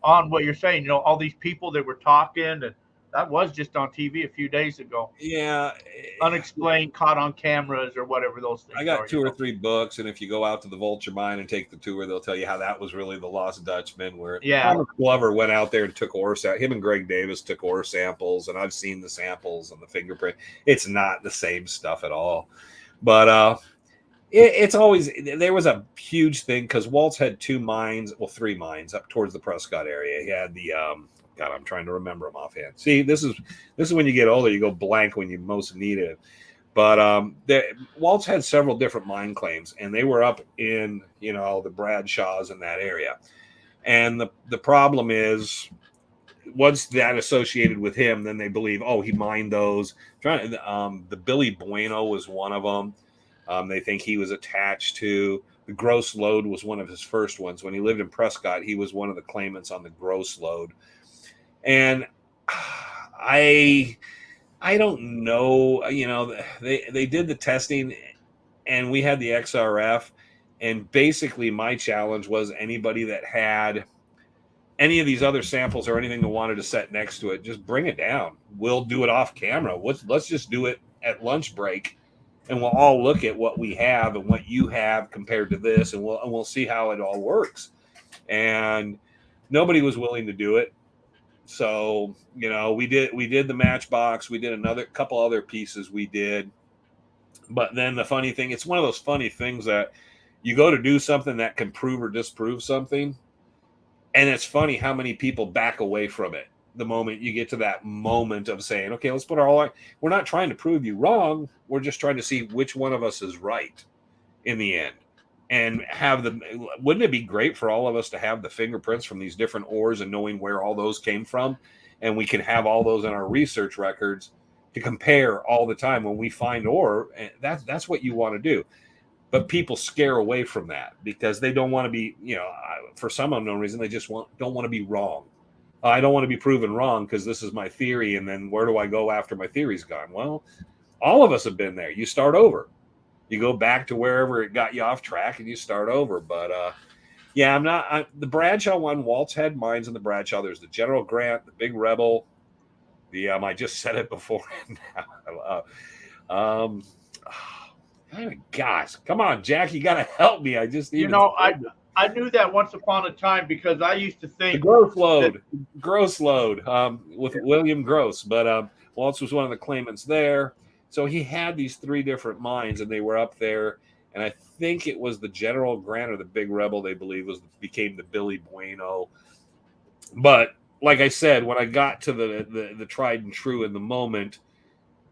on what you're saying, all these people that were talking, and that was just on TV a few days ago. Yeah. Unexplained, caught on cameras or whatever those things I got are, 2 or 3 books, and if you go out to the Vulture Mine and take the tour, they'll tell you how that was really the Lost Dutchman, where Thomas Glover went out there and took ore samples. Him and Greg Davis took ore samples, and I've seen the samples and the fingerprint. It's not the same stuff at all. But it's always, there was a huge thing because Waltz had 3 mines up towards the Prescott area. He had the God, I'm trying to remember them offhand. See, this is when you get older, you go blank when you most need it. But Waltz had several different mine claims, and they were up in the Bradshaws in that area. And the problem is, once that associated with him, then they believe, he mined those. The Billy Bueno was one of them. They think he was attached to the Gross Lode was one of his first ones. When he lived in Prescott, he was one of the claimants on the Gross Lode. And I don't know, they did the testing, and we had the XRF, and basically my challenge was anybody that had any of these other samples or anything that wanted to set next to it, just bring it down. We'll do it off camera. Let's just do it at lunch break, and we'll all look at what we have and what you have compared to this, and we'll see how it all works. And nobody was willing to do it. So, we did the matchbox. We did another couple other pieces we did. But then the funny thing, it's one of those funny things that you go to do something that can prove or disprove something. And it's funny how many people back away from it the moment you get to that moment of saying, okay, let's put our all. We're not trying to prove you wrong. We're just trying to see which one of us is right in the end. And wouldn't it be great for all of us to have the fingerprints from these different ores and knowing where all those came from? And we can have all those in our research records to compare all the time when we find ore. And that's what you want to do. But people scare away from that because they don't want to be, for some unknown reason, they just don't want to be wrong. I don't want to be proven wrong because this is my theory. And then where do I go after my theory's gone? Well, all of us have been there. You start over. You go back to wherever it got you off track and you start over. But yeah, the Bradshaw one, Walt's had mines in the Bradshaw. There's the General Grant, the Big Rebel. I just said it before. Oh gosh, come on, Jack, you got to help me. I just I knew that once upon a time because I used to think the Gross Lode with William Gross, but Waltz was one of the claimants there. So he had these 3 different mines, and they were up there. And I think it was the General Grant or the Big Rebel, they believe, became the Billy Bueno. But like I said, when I got to the tried and true in the moment,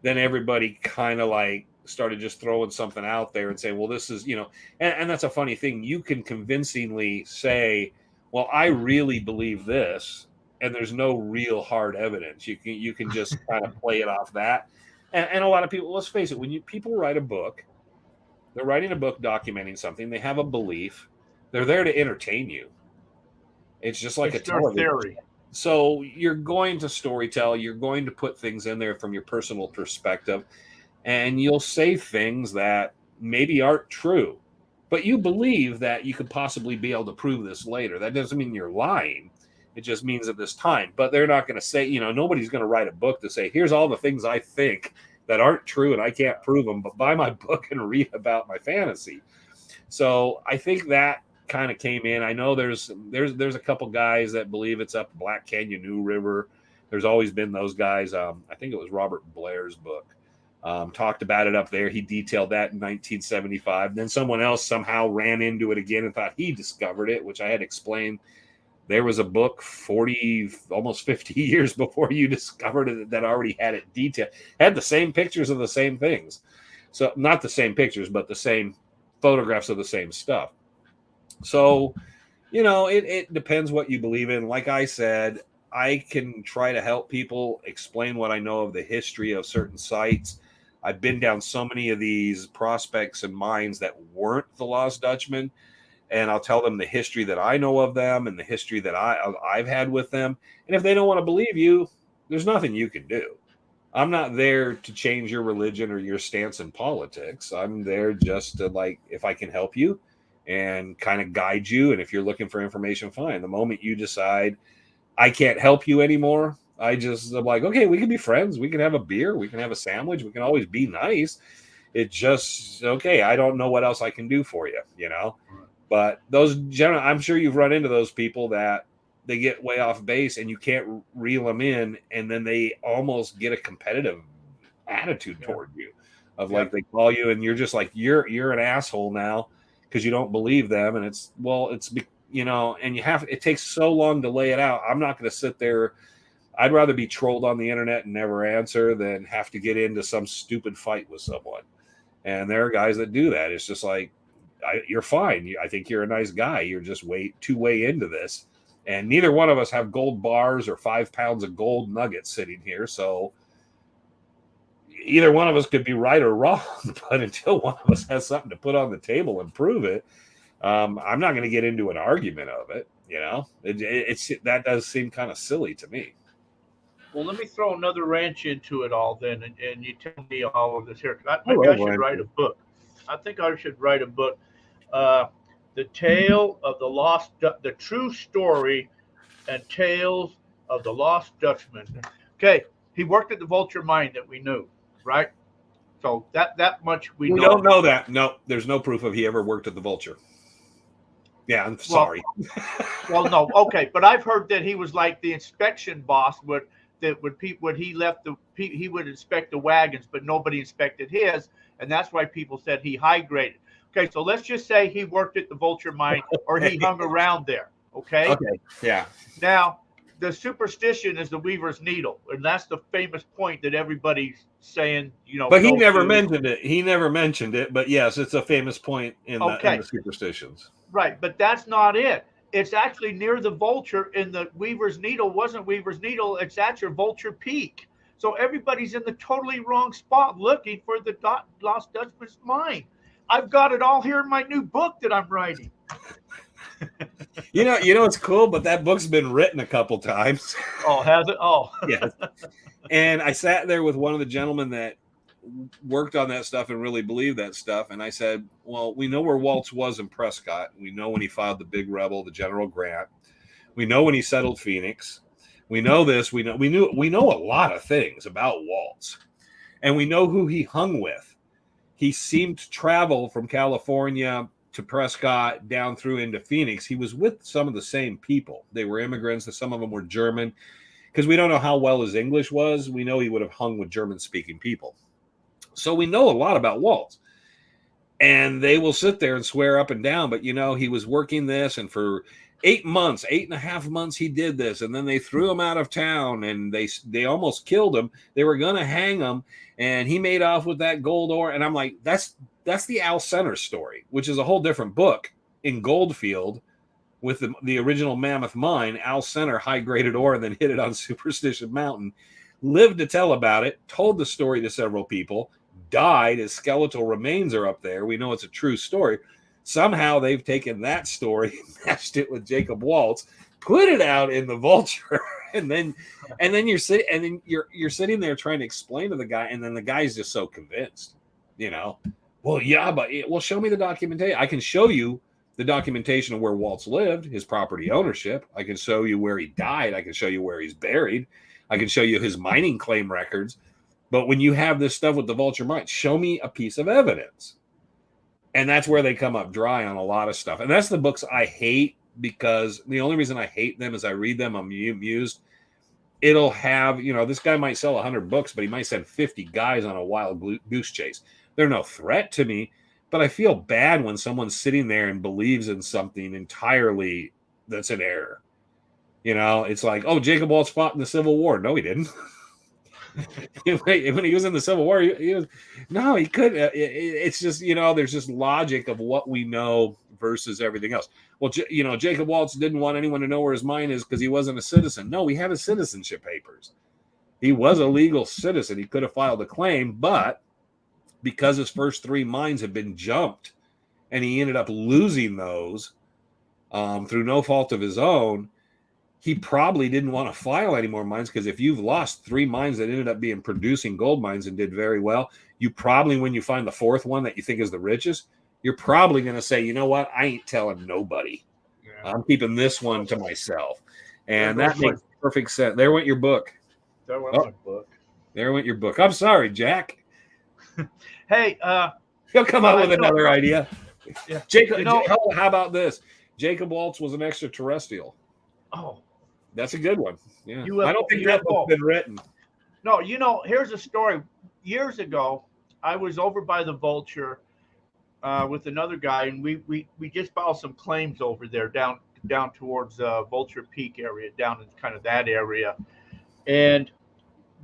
then everybody kind of like started just throwing something out there and saying, well, this is, and that's a funny thing. You can convincingly say, well, I really believe this, and there's no real hard evidence. You can just kind of play it off that. And a lot of people, let's face it, when people write a book, they're writing a book documenting something. They have a belief. They're there to entertain you. It's just like it's a television theory. So you're going to storytell. You're going to put things in there from your personal perspective. And you'll say things that maybe aren't true. But you believe that you could possibly be able to prove this later. That doesn't mean you're lying. It just means at this time. But they're not going to say, nobody's going to write a book to say, here's all the things I think that aren't true and I can't prove them, but buy my book and read about my fantasy. So I think that kind of came in. I know there's a couple guys that believe it's up Black Canyon, New River. There's always been those guys. I think it was Robert Blair's book. Talked about it up there. He detailed that in 1975. Then someone else somehow ran into it again and thought he discovered it, which I had explained. There was a book 40, almost 50 years before you discovered it that already had it detailed. Had the same pictures of the same things. So not the same pictures, but the same photographs of the same stuff. So, it depends what you believe in. Like I said, I can try to help people explain what I know of the history of certain sites. I've been down so many of these prospects and mines that weren't the Lost Dutchman, and I'll tell them the history that I know of them and the history that I've had with them. And if they don't want to believe you, there's nothing you can do. I'm not there to change your religion or your stance in politics. I'm there just to, if I can help you and kind of guide you. And if you're looking for information, fine. The moment you decide I can't help you anymore, I'm like, okay, we can be friends. We can have a beer. We can have a sandwich. We can always be nice. It just, okay, I don't know what else I can do for you, But I'm sure you've run into those people that they get way off base and you can't reel them in. And then they almost get a competitive attitude toward you of they call you and you're just like, you're an asshole now because you don't believe them. And and it takes so long to lay it out. I'm not going to sit there. I'd rather be trolled on the internet and never answer than have to get into some stupid fight with someone. And there are guys that do that. It's just like, you're fine. I think you're a nice guy. You're just too way into this. And neither one of us have gold bars or 5 pounds of gold nuggets sitting here. So either one of us could be right or wrong. But until one of us has something to put on the table and prove it, I'm not going to get into an argument of it. That does seem kind of silly to me. Well, let me throw another wrench into it all then, and you tell me all of this here. Maybe I should write a book. I think I should write a book. The Tale of the True Story and Tales of the Lost Dutchman. Okay, he worked at the Vulture Mine that we knew, right? So that much we know. We don't know that. No, there's no proof of he ever worked at the Vulture. Yeah, I'm sorry. Well, no, okay, but I've heard that he was like the inspection boss. He would inspect the wagons, but nobody inspected his, and that's why people said he high graded. Okay, so let's just say he worked at the Vulture Mine or he hung around there. Okay. Okay. Yeah. Now, the superstition is the weaver's needle, and that's the famous point that everybody's saying. But he go never to. mentioned it. He never mentioned it. But yes, it's a famous point in the superstitions. Right, but that's not it. It's actually near the vulture, and the weaver's needle wasn't weaver's needle. It's at your vulture peak. So everybody's in the totally wrong spot looking for the Lost Dutchman's mine. I've got it all here in my new book that I'm writing. You know, it's cool, but that book's been written a couple times. Oh, has it? Oh, yes. And I sat there with one of the gentlemen that worked on that stuff and really believed that stuff. And I said, well, we know where Waltz was in Prescott. We know when he filed the big rebel, the General Grant. We know when he settled Phoenix. We know this. We know a lot of things about Waltz. And we know who he hung with. He seemed to travel from California to Prescott down through into Phoenix. He was with some of the same people. They were immigrants. Some of them were German. Because we don't know how well his English was. We know he would have hung with German-speaking people. So we know a lot about Waltz. And they will sit there and swear up and down, but he was working this, and for 8.5 months, he did this, and then they threw him out of town, and they almost killed him. They were going to hang him, and he made off with that gold ore. And I'm like, that's the Al Center story, which is a whole different book in Goldfield with the original Mammoth Mine. Al Center high-graded ore and then hit it on Superstition Mountain, lived to tell about it, told the story to several people, died. His skeletal remains are up there. We know it's a true story. Somehow they've taken that story, matched it with Jacob Waltz, put it out in the Vulture, and then you're sitting there trying to explain to the guy, and then the guy's just so convinced. Well, yeah, but show me the documentation. I can show you the documentation of where Waltz lived, his property ownership. I can show you where he died. I can show you where he's buried. I can show you his mining claim records. But when you have this stuff with the Vulture mine, show me a piece of evidence. And that's where they come up dry on a lot of stuff. And that's the books I hate, because the only reason I hate them is I read them, I'm amused. It'll have, this guy might sell 100 books, but he might send 50 guys on a wild goose chase. They're no threat to me, but I feel bad when someone's sitting there and believes in something entirely that's an error. It's like, oh, Jacob Waltz fought in the Civil War. No, he didn't. When he was in the Civil War, he couldn't. It's just, there's just logic of what we know versus everything else. Well, Jacob Waltz didn't want anyone to know where his mine is because he wasn't a citizen. No, he had his citizenship papers. He was a legal citizen. He could have filed a claim, but because his first 3 mines had been jumped and he ended up losing those through no fault of his own, he probably didn't want to file any more mines, because if you've lost 3 mines that ended up being producing gold mines and did very well, you probably, when you find the 4th one that you think is the richest, you're probably going to say, you know what, I ain't telling nobody. Yeah. I'm keeping this one to myself. And that makes perfect sense. There went your book. There went my book. There went your book. I'm sorry, Jack. Hey, he'll come up with another idea. Yeah. Jacob, how about this? Jacob Waltz was an extraterrestrial. Oh, that's a good one. Yeah. UFO, I don't think that book's been written. No, here's a story. Years ago, I was over by the Vulture with another guy, and we just filed some claims over there down towards Vulture Peak area, down in kind of that area. And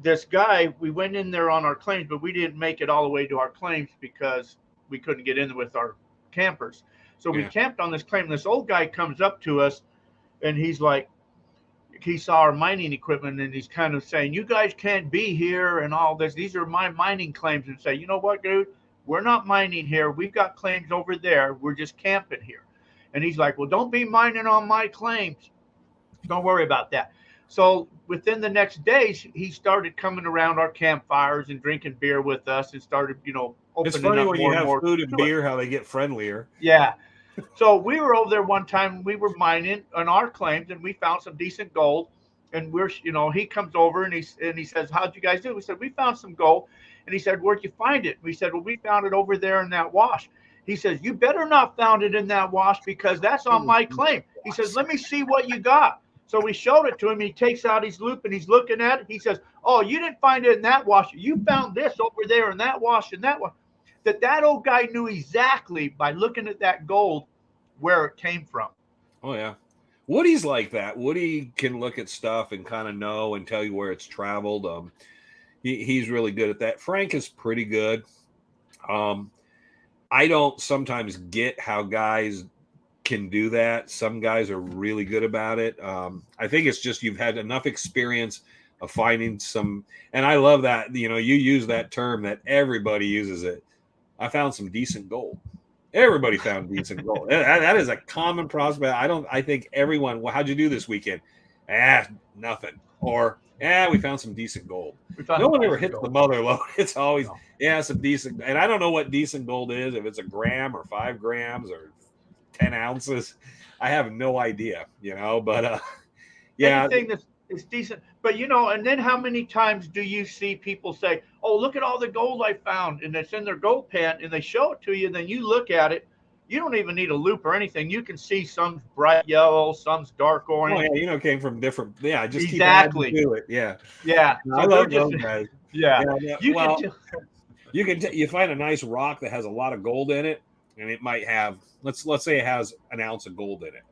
this guy, we went in there on our claims, but we didn't make it all the way to our claims because we couldn't get in with our campers. So we camped on this claim. And this old guy comes up to us, and he's like, he saw our mining equipment, and he's kind of saying, you guys can't be here and all this. These are my mining claims. And say, you know what, dude? We're not mining here. We've got claims over there. We're just camping here. And he's like, well, don't be mining on my claims. Don't worry about that. So within the next days, he started coming around our campfires and drinking beer with us, and started, opening it's funny up when you have food and beer, how they get friendlier. Yeah. So we were over there one time, we were mining on our claims, and we found some decent gold. And we're, he comes over and he says, how'd you guys do? We said, we found some gold. And he said, where'd you find it? We said, well, we found it over there in that wash. He says, you better not found it in that wash, because that's on my claim. He says, let me see what you got. So we showed it to him. He takes out his loop and he's looking at it. He says, oh, you didn't find it in that wash. You found this over there in that wash and that one. That old guy knew exactly by looking at that gold where it came from. Oh, yeah. Woody's like that. Woody can look at stuff and kind of know and tell you where it's traveled. He's really good at that. Frank is pretty good. I don't sometimes get how guys can do that. Some guys are really good about it. I think it's just you've had enough experience of finding some, and I love that, you use that term that everybody uses it. I found some decent gold. Everybody found decent gold. That is a common prospect. I think everyone, well, how'd you do this weekend? Nothing. Or, we found some decent gold. No one ever hits the mother load. It's always, some decent. And I don't know what decent gold is, if it's a gram or 5 grams or 10 ounces. I have no idea, but anything that's decent. But and then how many times do you see people say, "Oh, look at all the gold I found," and it's in their gold pan, and they show it to you, and then you look at it. You don't even need a loop or anything. You can see some bright yellow, some's dark orange. Oh, yeah, came from different. Yeah, just exactly. Keep adding to it. Yeah, yeah. I love those guys. Yeah, you find a nice rock that has a lot of gold in it, and it might have let's say it has an ounce of gold in it,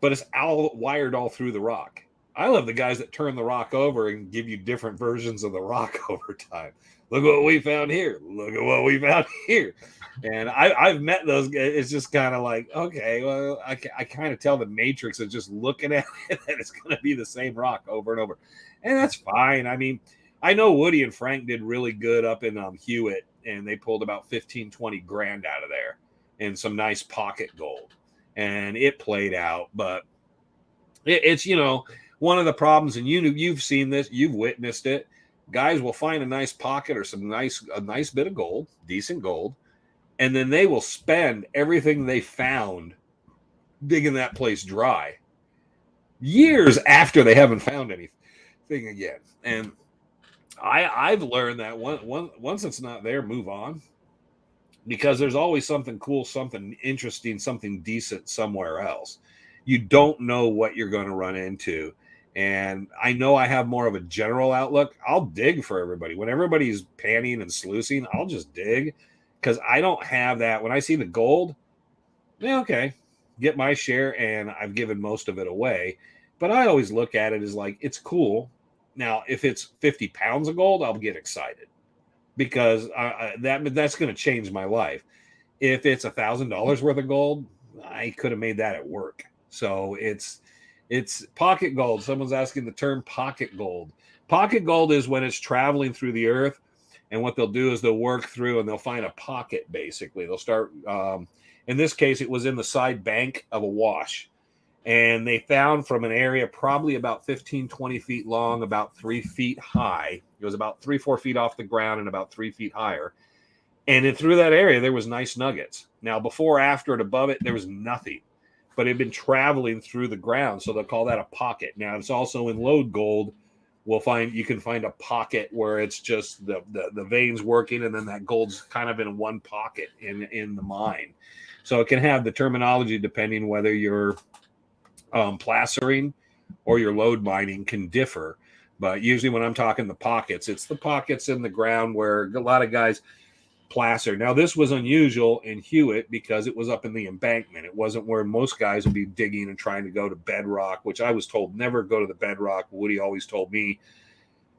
but it's all wired all through the rock. I love the guys that turn the rock over and give you different versions of the rock over time. Look what we found here. Look at what we found here. And I've met those guys. It's just kind of like, okay, well, I kind of tell the matrix of just looking at it that it's going to be the same rock over and over. And that's fine. I mean, I know Woody and Frank did really good up in Hewitt, and they pulled about 15, 20 grand out of there and some nice pocket gold. And it played out. But it's, one of the problems, and you've seen this, you've witnessed it. Guys will find a nice pocket or a nice bit of gold, decent gold, and then they will spend everything they found digging that place dry years after they haven't found anything again. And I've learned that once it's not there, move on, because there's always something cool, something interesting, something decent somewhere else. You don't know what you're going to run into. And I know I have more of a general outlook. I'll dig for everybody. When everybody's panning and sluicing, I'll just dig, because I don't have that. When I see the gold, okay, get my share, and I've given most of it away. But I always look at it as like, it's cool. Now, if it's 50 pounds of gold, I'll get excited, because that's going to change my life. If it's $1,000 worth of gold, I could have made that at work. So it's pocket gold. Someone's asking the term pocket gold. Pocket gold is when it's traveling through the earth, and what they'll do is they'll work through and they'll find a pocket. Basically, they'll start. In this case, it was in the side bank of a wash, and they found from an area probably about 15, 20 feet long, about 3 feet high. It was about 3-4 feet off the ground and about 3 feet higher. And through that area, there was nice nuggets. Now, before, after, and above it, there was nothing. But it had been traveling through the ground, so they'll call that a pocket. Now, it's also in lode gold. You can find a pocket where it's just the veins working, and then that gold's kind of in one pocket in the mine. So it can have the terminology depending whether you're placering or your lode mining can differ. But usually when I'm talking the pockets, it's the pockets in the ground where a lot of guys placer. Now, this was unusual in Hewitt because it was up in the embankment. It wasn't where most guys would be digging and trying to go to bedrock, which I was told never go to the bedrock. Woody always told me,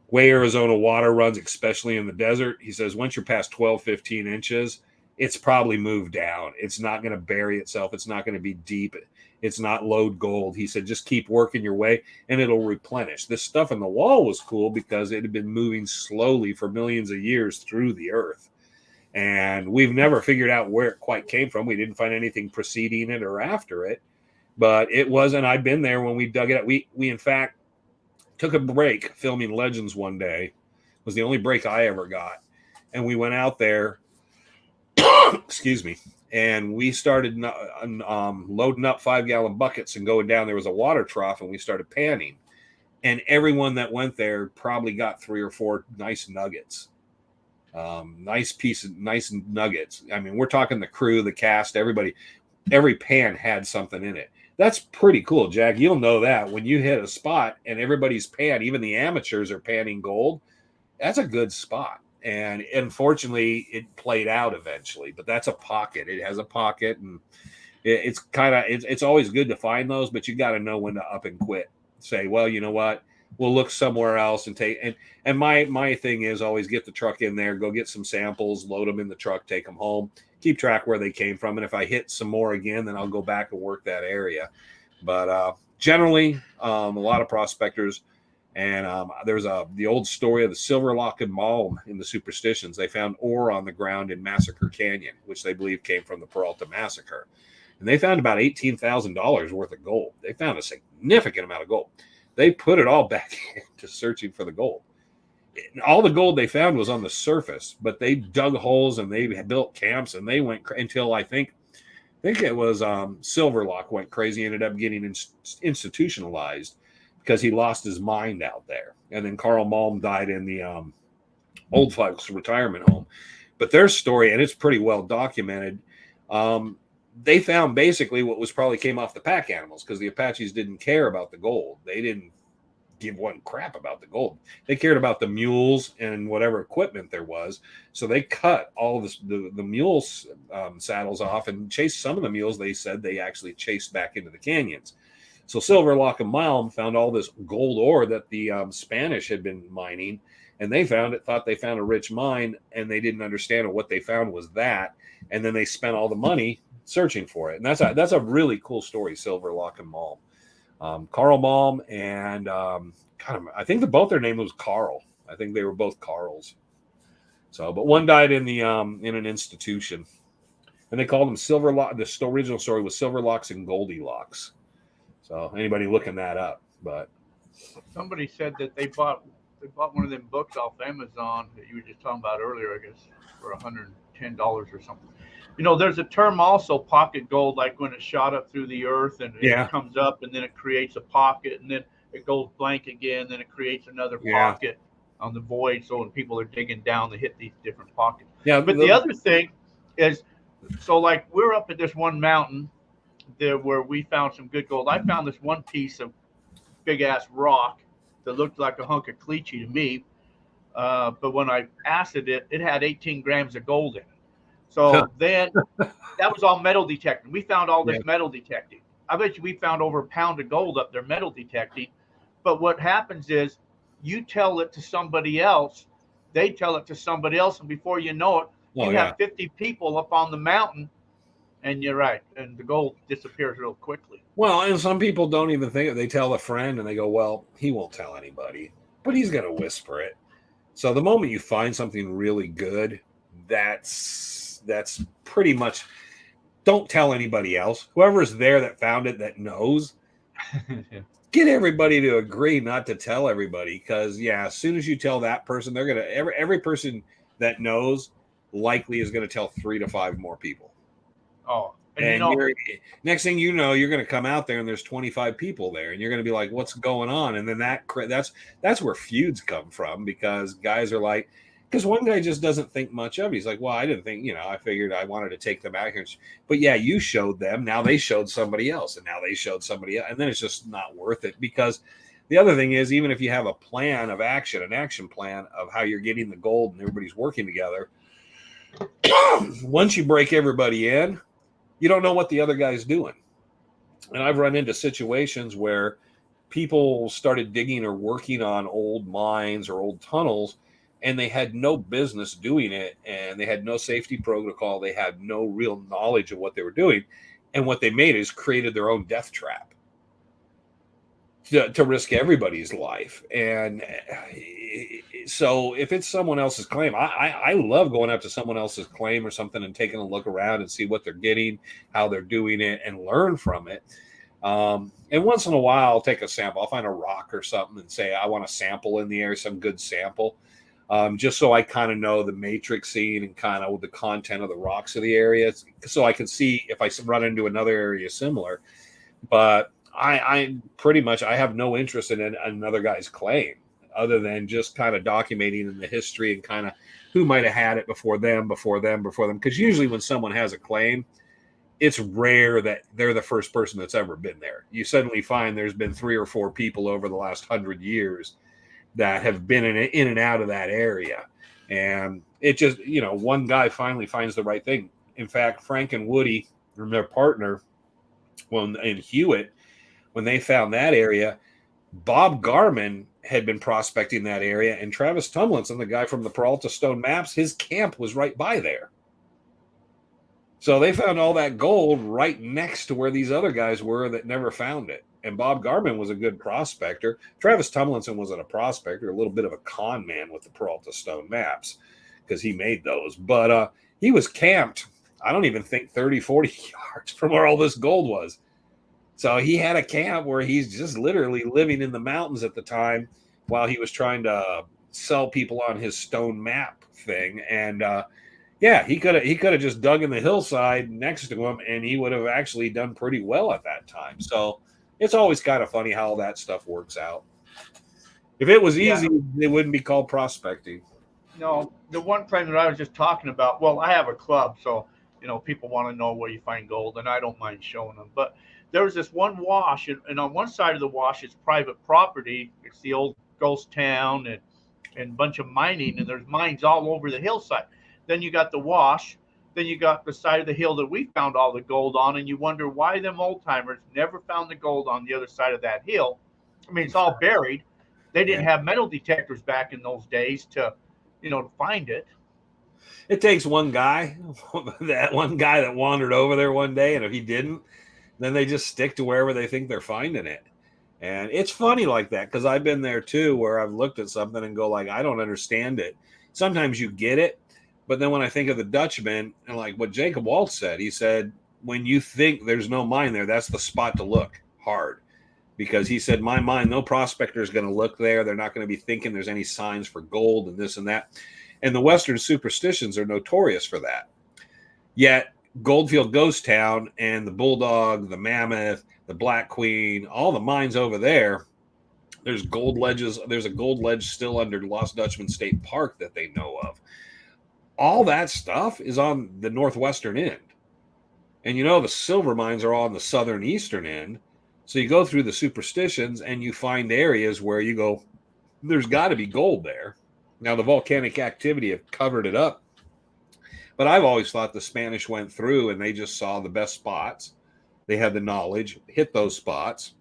way Arizona water runs, especially in the desert, he says once you're past 12, 15 inches, it's probably moved down. It's not going to bury itself. It's not going to be deep. It's not lode gold. He said just keep working your way and it'll replenish. This stuff in the wall was cool because it had been moving slowly for millions of years through the earth. And we've never figured out where it quite came from. We didn't find anything preceding it or after it, but it wasn't. I've been there when we dug it up. We in fact took a break filming Legends one day. It was the only break I ever got. And we went out there, excuse me, and we started loading up 5-gallon buckets and going down. There was a water trough, and we started panning. And everyone that went there probably got 3 or 4 nice nuggets. Nice nuggets. I mean, we're talking the crew, the cast, everybody. Every pan had something in it. That's pretty cool, Jack. You'll know that when you hit a spot and everybody's pan, even the amateurs are panning gold. That's a good spot. And unfortunately, it played out eventually. But that's a pocket. It has a pocket, and it's always good to find those, but you got to know when to up and quit. Say, well, you know what? We'll look somewhere else and take and my thing is always get the truck in there, go get some samples, load them in the truck, take them home, keep track where they came from, and if I hit some more again, then I'll go back and work that area. But generally, a lot of prospectors, and there's the old story of the Silver Lock and Malm in the Superstitions. They found ore on the ground in Massacre Canyon, which they believe came from the Peralta Massacre, and they found about $18,000 worth of gold. They found a significant amount of gold. They put it all back into searching for the gold. All the gold they found was on the surface, but they dug holes and they built camps, and they went until I think it was Silverlock went crazy, ended up getting institutionalized because he lost his mind out there. And then Carl Malm died in the old folks retirement home. But their story, and it's pretty well documented, they found basically what was probably came off the pack animals, because the Apaches didn't care about the gold. They didn't give one crap about the gold. They cared about the mules and whatever equipment there was. So they cut all the mules saddles off and chased some of the mules. They said they actually chased back into the canyons. So Silverlock and Malm found all this gold ore that the Spanish had been mining, and they thought they found a rich mine, and they didn't understand what they found was that. And then they spent all the money searching for it. And that's a really cool story, Silverlock and Malm. Carl Malm and I think both their name was Carl. I think they were both Carls. So, but one died in the in an institution, and they called them Silverlock. The original story was Silverlocks and Goldilocks. So anybody looking that up, but somebody said that they bought one of them books off Amazon that you were just talking about earlier, I guess, for $110 or something. You know, there's a term also, pocket gold, like when it's shot up through the earth and it comes up and then it creates a pocket and then it goes blank again, then it creates another pocket on the void. So when people are digging down, they hit these different pockets. Yeah, but the other thing is, so like we're up at this one mountain there where we found some good gold. I found this one piece of big ass rock that looked like a hunk of cleachy to me. But when I acided it, it had 18 grams of gold in it. So then that was all metal detecting. We found all this metal detecting. I bet you we found over a pound of gold up there metal detecting. But what happens is you tell it to somebody else, they tell it to somebody else, and before you know it, you have 50 people up on the mountain, and you're right, and the gold disappears real quickly. Well, and some people don't even think it. They tell a friend, and they go, well, he won't tell anybody, but he's going to whisper it. So the moment you find something really good, that's pretty much, don't tell anybody else. Whoever's there that found it that knows, get everybody to agree not to tell everybody, because as soon as you tell that person, they're gonna every person that knows likely is going to tell 3 to 5 more people. And next thing you know, you're going to come out there and there's 25 people there, and you're going to be like, what's going on? And then that's where feuds come from, because guys are like, because one guy just doesn't think much of it. He's like, well, I didn't think, I figured I wanted to take them out here. But you showed them. Now they showed somebody else, and now they showed somebody else. And then it's just not worth it, because the other thing is, even if you have a plan of action, an action plan of how you're getting the gold and everybody's working together, once you break everybody in, you don't know what the other guy's doing. And I've run into situations where people started digging or working on old mines or old tunnels, and they had no business doing it, and they had no safety protocol. They had no real knowledge of what they were doing. And what they made is created their own death trap to risk everybody's life. And so if it's someone else's claim, I love going up to someone else's claim or something and taking a look around and see what they're getting, how they're doing it, and learn from it. And once in a while, I'll take a sample. I'll find a rock or something and say, I want a sample in the area, some good sample. Just so I kind of know the matrixing and kind of the content of the rocks of the area, so I can see if I run into another area similar. But I pretty much, I have no interest in another guy's claim, other than just kind of documenting in the history and kind of who might have had it before them. Because usually when someone has a claim, it's rare that they're the first person that's ever been there. You suddenly find there's been 3 or 4 people over the last 100 years that have been in and out of that area. And it just, one guy finally finds the right thing. In fact, Frank and Woody, their partner, Well, in Hewitt, when they found that area, Bob Garman had been prospecting that area, and Travis Tumlinson, the guy from the Peralta Stone Maps, his camp was right by there. So they found all that gold right next to where these other guys were that never found it. And Bob Garman was a good prospector. Travis Tumlinson wasn't a prospector, a little bit of a con man with the Peralta Stone Maps because he made those. But he was camped, I don't even think 30, 40 yards from where all this gold was. So he had a camp where he's just literally living in the mountains at the time while he was trying to sell people on his stone map thing. And yeah, he could have just dug in the hillside next to him, and he would have actually done pretty well at that time. So it's always kind of funny how that stuff works out. If it was easy, it wouldn't be called prospecting. No, the one thing that I was just talking about. Well, I have a club, so people want to know where you find gold, and I don't mind showing them. But there was this one wash, and on one side of the wash is private property. It's the old ghost town and a bunch of mining, and there's mines all over the hillside. Then you got the wash. Then you got the side of the hill that we found all the gold on, and you wonder why them old timers never found the gold on the other side of that hill. I mean, it's all buried. They didn't have metal detectors back in those days to find it. It takes one guy, that one guy that wandered over there one day, and if he didn't, then they just stick to wherever they think they're finding it. And it's funny like that because I've been there too, where I've looked at something and go like, I don't understand it. Sometimes you get it. But then when I think of the Dutchman, and like what Jacob Waltz said, he said, when you think there's no mine there, that's the spot to look hard. Because he said, my mind, no prospector is going to look there. They're not going to be thinking there's any signs for gold and this and that. And the Western superstitions are notorious for that. Yet Goldfield Ghost Town and the Bulldog, the Mammoth, the Black Queen, all the mines over there, there's gold ledges. There's a gold ledge still under Lost Dutchman State Park that they know of. All that stuff is on the northwestern end. And the silver mines are all on the southern eastern end. So you go through the superstitions and you find areas where you go, there's got to be gold there. Now, the volcanic activity have covered it up. But I've always thought the Spanish went through and they just saw the best spots. They had the knowledge, hit those spots.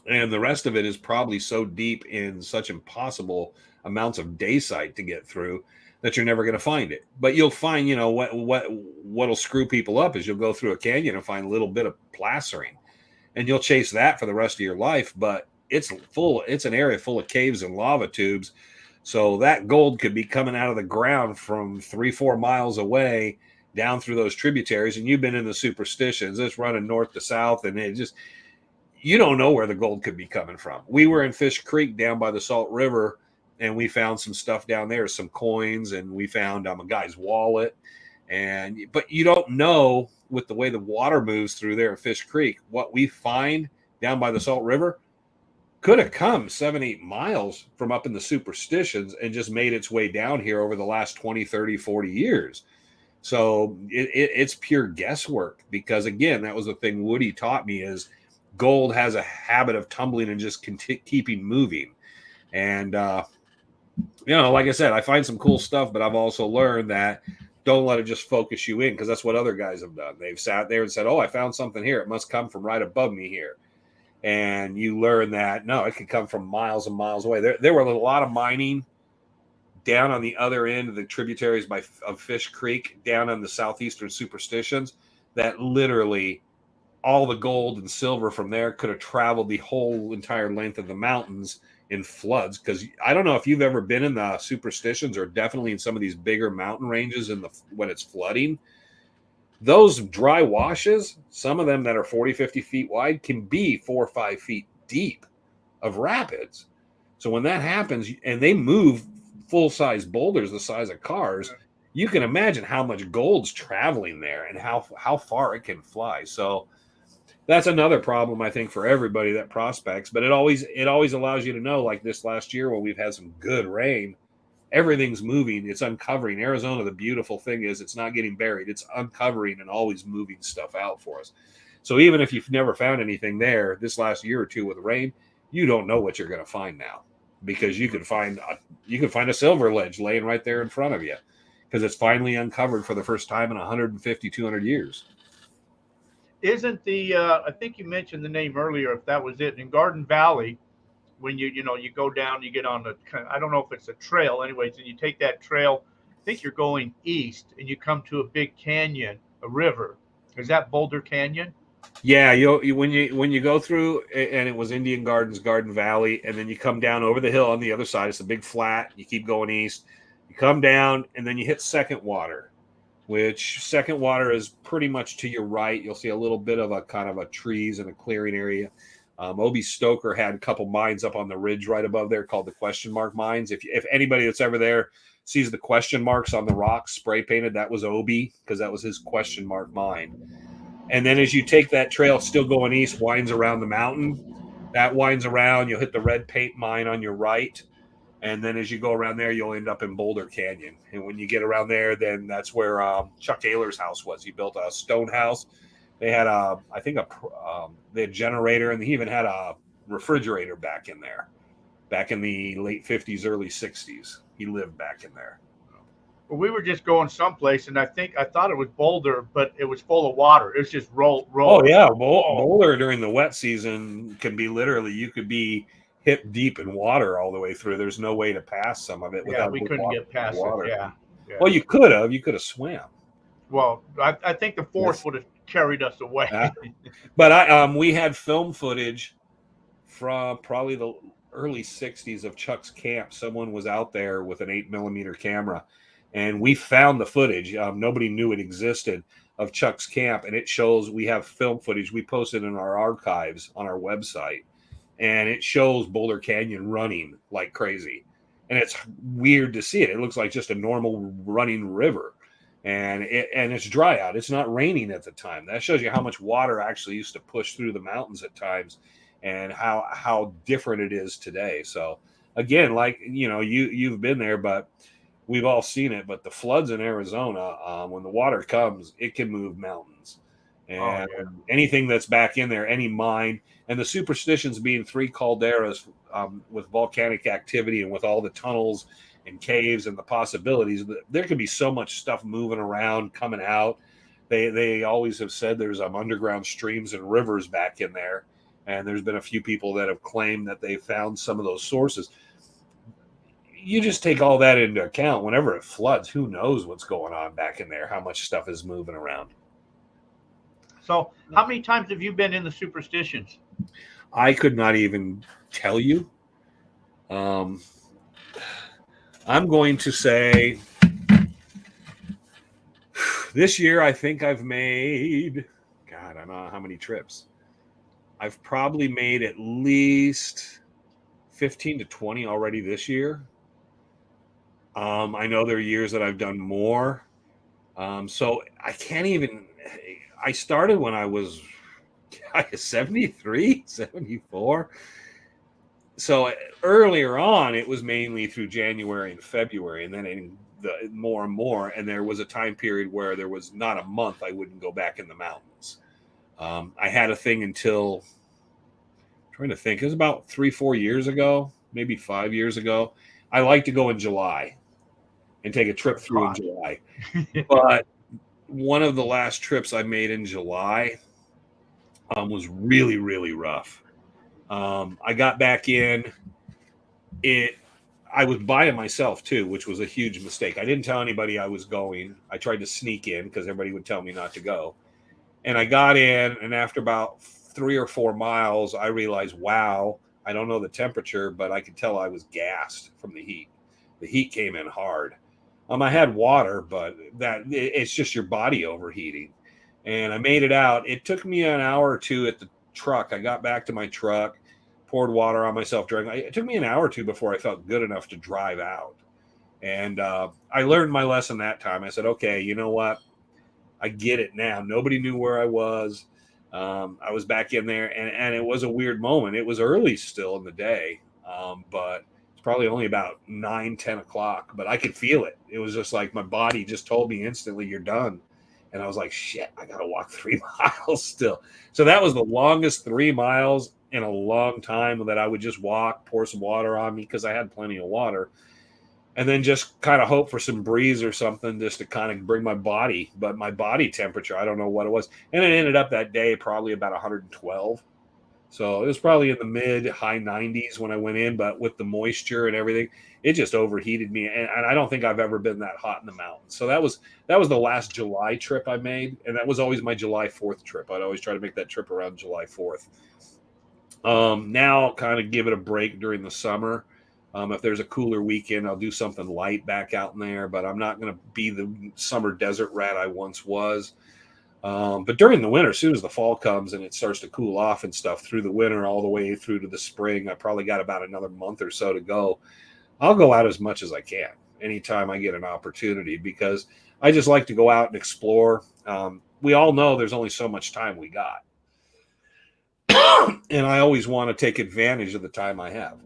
And the rest of it is probably so deep in such impossible amounts of daysight to get through that you're never going to find it. But you'll find, what'll screw people up is you'll go through a canyon and find a little bit of plastering. And you'll chase that for the rest of your life. But it's an area full of caves and lava tubes. So that gold could be coming out of the ground from 3-4 miles away down through those tributaries. And you've been in the superstitions. It's running north to south. And it just, you don't know where the gold could be coming from. We were in Fish Creek down by the Salt River, and we found some stuff down there, some coins, and we found a guy's wallet. But you don't know with the way the water moves through there at Fish Creek, what we find down by the Salt River could have come 7-8 miles from up in the superstitions and just made its way down here over the last 20, 30, 40 years. So it's pure guesswork because, again, that was the thing Woody taught me is gold has a habit of tumbling and just keeping moving. And, like I said, I find some cool stuff, but I've also learned that don't let it just focus you in because that's what other guys have done. They've sat there and said, oh, I found something here. It must come from right above me here. And you learn that, no, it could come from miles and miles away. There were a lot of mining down on the other end of the tributaries of Fish Creek, down on the southeastern superstitions, that literally all the gold and silver from there could have traveled the whole entire length of the mountains in floods. Because I don't know if you've ever been in the superstitions or definitely in some of these bigger mountain ranges when it's flooding. Those dry washes, some of them that are 40, 50 feet wide, can be 4 or 5 feet deep of rapids. So when that happens, and they move full-size boulders the size of cars, you can imagine how much gold's traveling there and how far it can fly. So that's another problem, I think, for everybody that prospects. But it always allows you to know, like this last year when we've had some good rain, everything's moving. It's uncovering. Arizona, the beautiful thing is it's not getting buried. It's uncovering and always moving stuff out for us. So even if you've never found anything there this last year or two with rain, you don't know what you're going to find now because you could find a silver ledge laying right there in front of you because it's finally uncovered for the first time in 150, 200 years. isn't the I think you mentioned the name earlier, if that was it, in Garden Valley, when you go down, you get on the, I don't know if it's a trail, anyways, and you take that trail. I think you're going east, and you come to a big canyon, a river. Is that Boulder Canyon? Yeah, when you go through, and it was Indian Gardens, Garden Valley, and then you come down over the hill on the other side. It's a big flat. You keep going east. You come down, and then you hit Second Water, which Second Water is pretty much to your right. You'll see a little bit of a kind of a trees and a clearing area. Obie Stoker had a couple mines up on the ridge right above there called the question mark mines. If anybody that's ever there sees the question marks on the rocks spray painted, that was Obie, because that was his question mark mine. And then as you take that trail, still going east, winds around the mountain. That winds around. You'll hit the red paint mine on your right. And then as you go around there, you'll end up in Boulder Canyon. And when you get around there, then that's where Chuck Taylor's house was. He built a stone house. They had they had a generator, and he even had a refrigerator back in there. Back in the late 50s, early 60s. He lived back in there. Well, we were just going someplace, and I thought it was Boulder, but it was full of water. It was just roll. Oh yeah, Boulder during the wet season can be literally, you could be hip deep in water all the way through. There's no way to pass some of it without. Yeah, we couldn't get past it. Yeah. Well, you could have swam. Well, I think the force would have carried us away. But we had film footage from probably the early 60s of Chuck's camp. Someone was out there with an 8mm camera, and we found the footage. Nobody knew it existed, of Chuck's camp, and it shows, we have film footage we posted in our archives on our website, and it shows Boulder Canyon running like crazy. And it's weird to see it. It looks like just a normal running river. And it's dry out. It's not raining at the time. That shows you how much water actually used to push through the mountains at times, and how different it is today. So again, like, you've been there, but we've all seen it. But the floods in Arizona, when the water comes, it can move mountains. And anything that's back in there, any mine, and the Superstitions being 3 calderas with volcanic activity, and with all the tunnels and caves and the possibilities, there could be so much stuff moving around, coming out. They always have said there's underground streams and rivers back in there, and there's been a few people that have claimed that they found some of those sources. You just take all that into account. Whenever it floods, who knows what's going on back in there, how much stuff is moving around. So how many times have you been in the Superstitions? I could not even tell you. I'm going to say this year, I think I've made, God, I don't know how many trips. I've probably made at least 15 to 20 already this year. I know there are years that I've done more. So I can't even, I started when I was 73, 74. So earlier on, it was mainly through January and February, and then more and more. And there was a time period where there was not a month I wouldn't go back in the mountains. I had a thing until, I'm trying to think, it was about 3-4 years ago, maybe 5 years ago. I like to go in July and take a trip through in July. But one of the last trips I made in July was really, really rough. I got back in it. I was by myself too, which was a huge mistake. I didn't tell anybody I was going. I tried to sneak in because everybody would tell me not to go. And I got in, and after about 3 or 4 miles, I realized, wow, I don't know the temperature, but I could tell I was gassed from the heat. The heat came in hard. I had water, but it's just your body overheating. And I made it out. It took me an hour or two at the truck. I got back to my truck, poured water on myself. It took me an hour or two before I felt good enough to drive out. And I learned my lesson that time. I said, okay, you know what? I get it now. Nobody knew where I was. I was back in there, and it was a weird moment. It was early still in the day, but it's probably only about 9-10 o'clock, but I could feel it. It was just like my body just told me instantly, you're done. And I was like, shit, I got to walk 3 miles still. So that was the longest 3 miles in a long time that I would just walk, pour some water on me because I had plenty of water. and then just kind of hope for some breeze or something just to kind of bring my body temperature, I don't know what it was. And it ended up that day probably about 112. So it was probably in the mid high 90s when I went in, but with the moisture and everything, it just overheated me. And I don't think I've ever been that hot in the mountains. So that was the last July trip I made. And that was always my July 4th trip. I'd always try to make that trip around July 4th. Now I'll kind of give it a break during the summer. If there's a cooler weekend, I'll do something light back out in there, but I'm not going to be the summer desert rat I once was. But during the winter, as soon as the fall comes and it starts to cool off and stuff through the winter, all the way through to the spring, I probably got about another month or so to go. I'll go out as much as I can anytime I get an opportunity, because I just like to go out and explore. We all know there's only so much time we got. And I always want to take advantage of the time I have.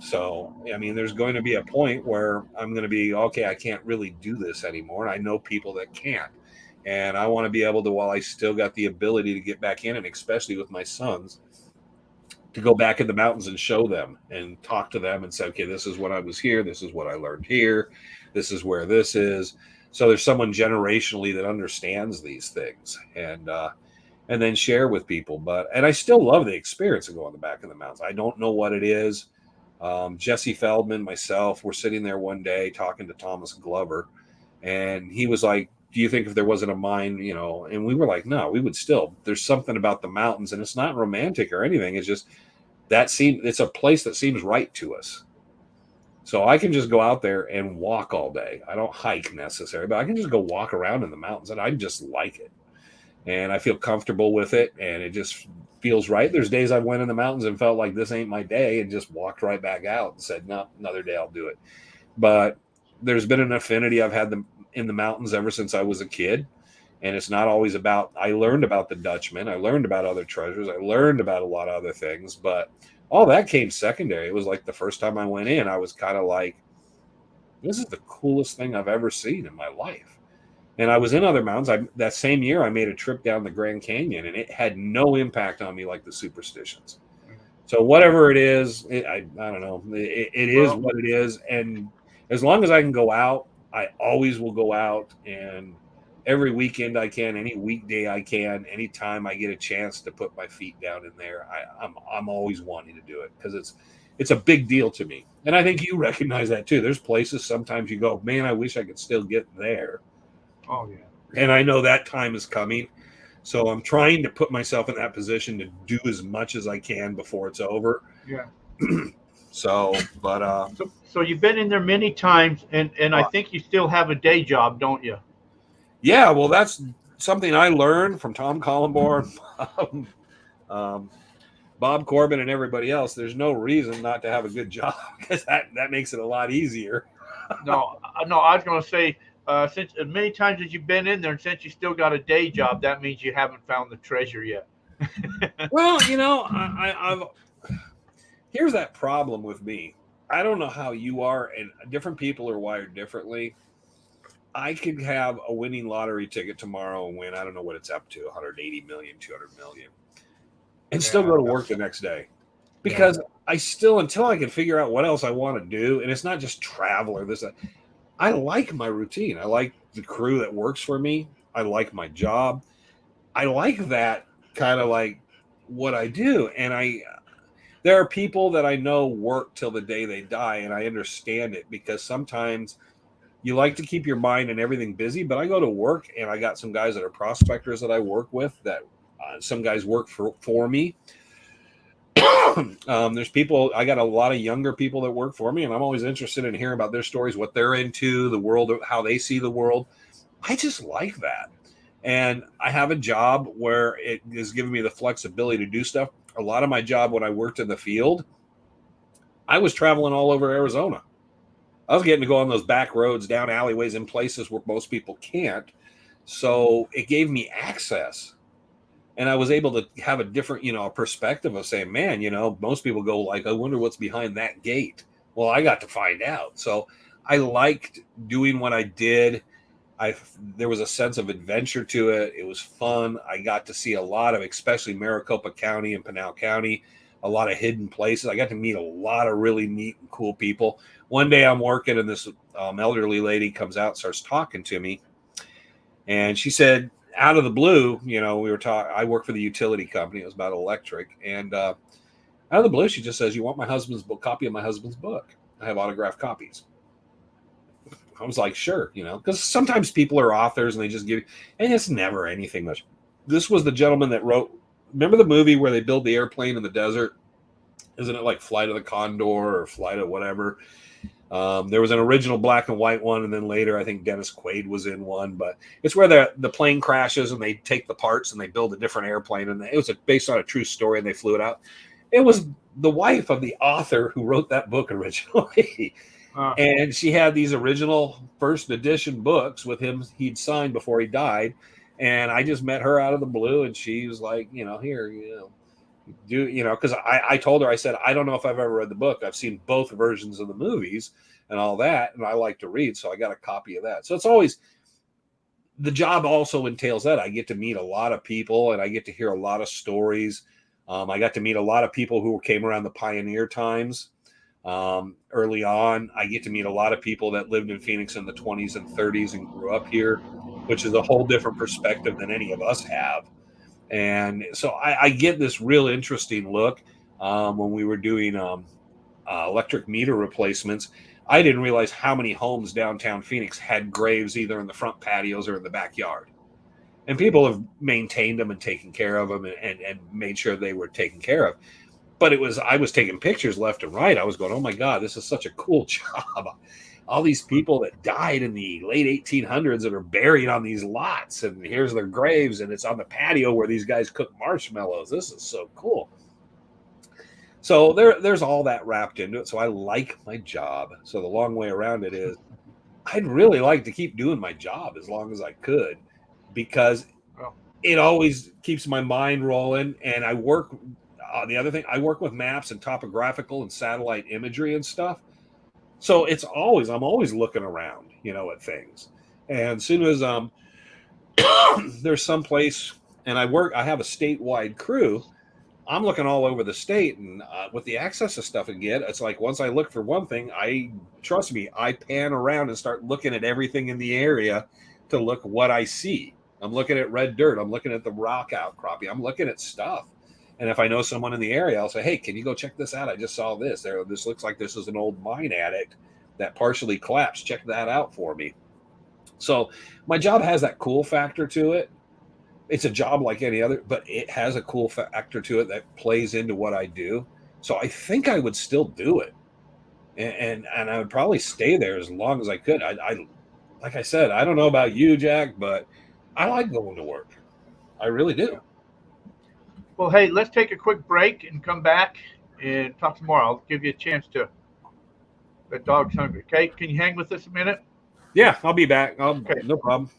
So, I mean, there's going to be a point where I'm going to be, okay, I can't really do this anymore. And I know people that can't. And I want to be able to, while I still got the ability to get back in, and especially with my sons, to go back in the mountains and show them and talk to them and say, okay, this is when I was here. This is what I learned here. This is where this is. So there's someone generationally that understands these things, and then share with people. And I still love the experience of going back in the mountains. I don't know what it is. Jesse Feldman, myself, we're sitting there one day talking to Thomas Glover, and he was like, do you think if there wasn't a mine, and we were like, no, we would still. There's something about the mountains, and it's not romantic or anything. It's just it's a place that seems right to us. So I can just go out there and walk all day. I don't hike necessarily, but I can just go walk around in the mountains, and I just like it. And I feel comfortable with it, and it just feels right. There's days I went in the mountains and felt like this ain't my day, and just walked right back out and said, no, another day I'll do it. But there's been an affinity I've had in the mountains ever since I was a kid. And it's not always about, I learned about the Dutchman. I learned about other treasures. I learned about a lot of other things, but all that came secondary. It was like the first time I went in, I was kind of like, this is the coolest thing I've ever seen in my life. And I was in other mountains. That same year, I made a trip down the Grand Canyon, and it had no impact on me like the Superstitions. So whatever it is, I don't know. It is what it is. And as long as I can go out, I always will go out. And every weekend I can, any weekday I can, anytime I get a chance to put my feet down in there, I'm always wanting to do it, because it's a big deal to me. And I think you recognize that too. There's places sometimes you go, man, I wish I could still get there. Oh, yeah. And I know that time is coming. So I'm trying to put myself in that position to do as much as I can before it's over. Yeah. So you've been in there many times, and I think you still have a day job, don't you? Yeah, well, that's something I learned from Tom Collenborn, Bob Corbin, and everybody else. There's no reason not to have a good job, because that makes it a lot easier. No, I was going to say, since as many times as you've been in there, and since you still got a day job, that means you haven't found the treasure yet. Well, I've here's that problem with me. I don't know how you are, and different people are wired differently. I could have a winning lottery ticket tomorrow and win, I don't know what it's up to, 180 million, 200 million, and still go to work the next day, because I still, until I can figure out what else I want to do, and it's not just travel or this, I like my routine. I like the crew that works for me. I like my job. I like that kind of like what I do. And there are people that I know work till the day they die, and I understand it, because sometimes you like to keep your mind and everything busy. But I go to work, and I got some guys that are prospectors that I work with, that some guys work for me. There's people, I got a lot of younger people that work for me, and I'm always interested in hearing about their stories, what they're into, the world, how they see the world. I just like that. And I have a job where it is giving me the flexibility to do stuff. A lot of my job when I worked in the field, I was traveling all over Arizona. I was getting to go on those back roads, down alleyways, in places where most people can't. So it gave me access. And I was able to have a different, perspective of saying, man, most people go like, I wonder what's behind that gate. Well, I got to find out. So I liked doing what I did. There was a sense of adventure to it. It was fun. I got to see a lot of, especially Maricopa County and Pinal County, a lot of hidden places. I got to meet a lot of really neat and cool people. One day I'm working and this elderly lady comes out and starts talking to me. And she said, out of the blue, we were talking, I work for the utility company. It was about electric. And out of the blue, she just says, you want my husband's book, copy of my husband's book? I have autographed copies. I was like, sure, because sometimes people are authors and they just give, and it's never anything much. This was the gentleman that wrote, remember the movie where they build the airplane in the desert? Isn't it like Flight of the Condor or Flight of whatever? There was an original black and white one, and then later I think Dennis Quaid was in one. But it's where the plane crashes and they take the parts and they build a different airplane. And it was based on a true story, and they flew it out. It was the wife of the author who wrote that book originally. And she had these original first edition books with him he'd signed before he died. And I just met her out of the blue, and she was like, here, because I told her, I said, I don't know if I've ever read the book. I've seen both versions of the movies and all that, and I like to read, so I got a copy of that. So it's always, the job also entails that. I get to meet a lot of people, and I get to hear a lot of stories. I got to meet a lot of people who came around the pioneer times. Early on, I get to meet a lot of people that lived in Phoenix in the 20s and 30s and grew up here, which is a whole different perspective than any of us have. And so I get this real interesting look when we were doing electric meter replacements. I didn't realize how many homes downtown Phoenix had graves either in the front patios or in the backyard. And people have maintained them and taken care of them and made sure they were taken care of. But I was taking pictures left and right. I was going, oh my God, this is such a cool job. All these people that died in the late 1800s that are buried on these lots, and here's their graves, and it's on the patio where these guys cook marshmallows. This is so cool. So there's all that wrapped into it. So I like my job. So the long way around it is, I'd really like to keep doing my job as long as I could, because it always keeps my mind rolling. And I work, the other thing, I work with maps and topographical and satellite imagery and stuff. So I'm always looking around, at things. And as soon as there's some place, and I have a statewide crew, I'm looking all over the state, and with the access to stuff I get, it's like once I look for one thing, trust me, I pan around and start looking at everything in the area to look what I see. I'm looking at red dirt. I'm looking at the rock outcropping. I'm looking at stuff. And if I know someone in the area, I'll say, hey, can you go check this out? I just saw this. This looks like this is an old mine addict that partially collapsed. Check that out for me. So my job has that cool factor to it. It's a job like any other, but it has a cool factor to it that plays into what I do. So I think I would still do it. And I would probably stay there as long as I could. I like I said, I don't know about you, Jack, but I like going to work. I really do. Well, hey, let's take a quick break and come back and talk some more. I'll give you a chance to. The dog's hungry. Okay, can you hang with us a minute? Yeah, I'll be back. Okay. No problem.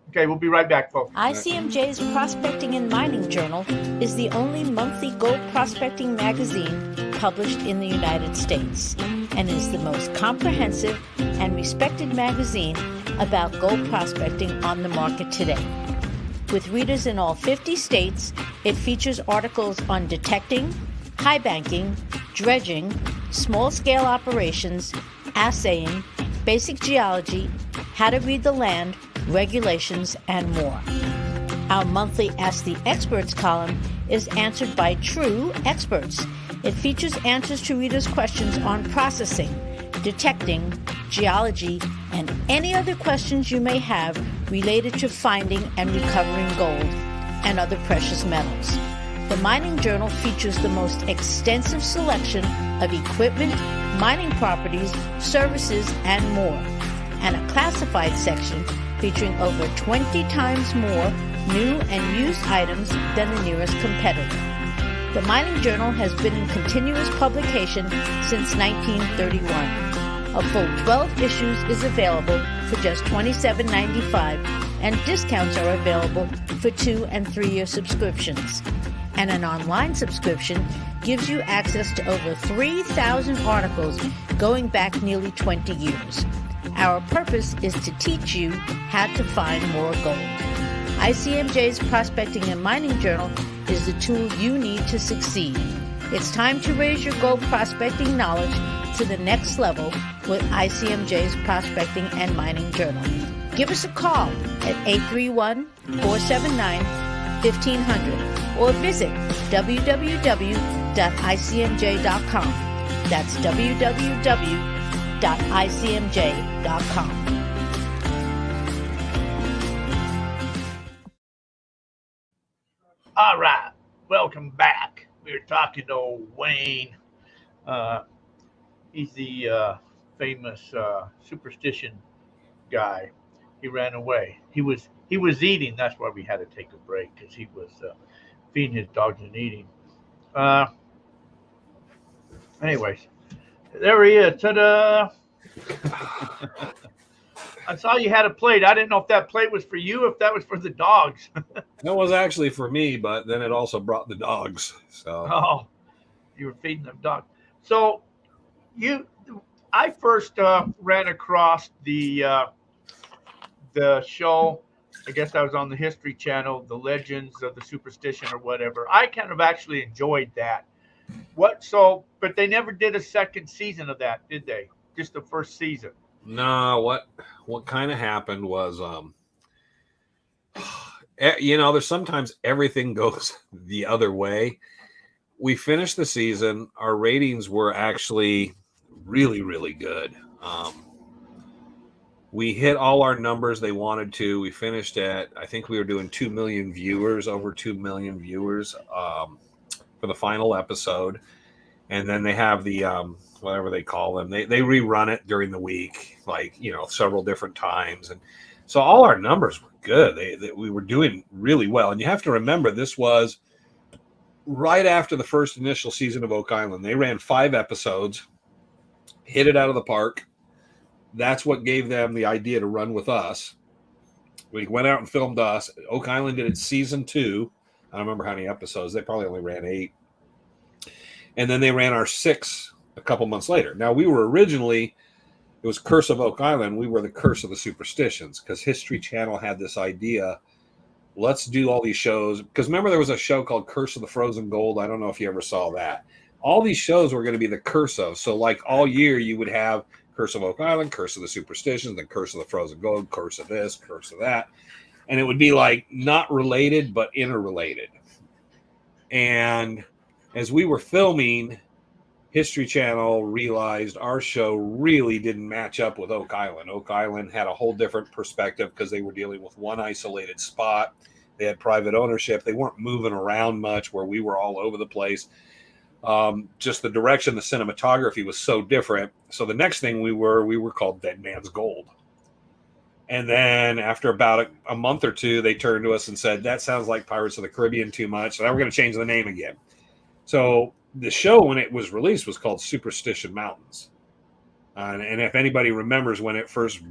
Okay, we'll be right back, folks. ICMJ's Prospecting and Mining Journal is the only monthly gold prospecting magazine published in the United States, and is the most comprehensive and respected magazine about gold prospecting on the market today. With readers in all 50 states, it features articles on detecting, high banking, dredging, small-scale operations, assaying, basic geology, how to read the land, regulations, and more. Our monthly Ask the Experts column is answered by true experts. It features answers to readers' questions on processing, detecting, geology, and any other questions you may have related to finding and recovering gold and other precious metals. The Mining Journal features the most extensive selection of equipment, mining properties, services, and more, and a classified section featuring over 20 times more new and used items than the nearest competitor. The Mining Journal has been in continuous publication since 1931. A full 12 issues is available for just $27.95, and discounts are available for 2- and 3-year subscriptions. And an online subscription gives you access to over 3,000 articles going back nearly 20 years. Our purpose is to teach you how to find more gold. ICMJ's Prospecting and Mining Journal is the tool you need to succeed. It's time to raise your gold prospecting knowledge to the next level with ICMJ's Prospecting and Mining Journal. Give us a call at 831-479-1500 or visit www.icmj.com. That's www.icmj.com. All right, welcome back. We were talking to old Wayne. He's the famous superstition guy. He ran away. He was eating. That's why we had to take a break, because he was feeding his dogs and eating. Anyways, there he is. Ta-da! I saw you had a plate. I didn't know if that plate was for you, if that was for the dogs. That was actually for me, but then it also brought the dogs. So Oh, you were feeding them dogs. So I first ran across the show. I guess I was on the History Channel, the Legends of the Superstition or whatever. I kind of actually enjoyed that. But they never did a second season of that, did they? Just the first season. no, what kind of happened was, there's sometimes everything goes the other way. We finished the season. Our ratings were actually really, really good. We hit all our numbers they wanted to. We finished at, I think we were doing 2 million viewers, over 2 million viewers for the final episode. And then they have the, whatever they call them, they rerun it during the week, several different times. And so all our numbers were good. We were doing really well. And you have to remember, this was right after the first initial season of Oak Island. They ran 5 episodes, hit it out of the park. That's what gave them the idea to run with us. We went out and filmed us. Oak Island did its season 2. I don't remember how many episodes. They probably only ran 8. And then they ran our 6 a couple months later. Now, we were originally, it was Curse of Oak Island. We were the Curse of the Superstitions, because History Channel had this idea, let's do all these shows. Because remember, there was a show called Curse of the Frozen Gold. I don't know if you ever saw that. All these shows were going to be the Curse of. So like all year, you would have Curse of Oak Island, Curse of the Superstitions, then Curse of the Frozen Gold, Curse of this, Curse of that. And it would be like not related, but interrelated. And as we were filming, History Channel realized our show really didn't match up with Oak Island. Oak Island had a whole different perspective because they were dealing with one isolated spot. They had private ownership. They weren't moving around much, where we were all over the place. Just the direction, the cinematography was so different. So the next thing we were called Dead Man's Gold. And then after about a month or two, they turned to us and said, that sounds like Pirates of the Caribbean too much. So now we're going to change the name again. So the show, when it was released, was called Superstition Mountains. And if anybody remembers when it first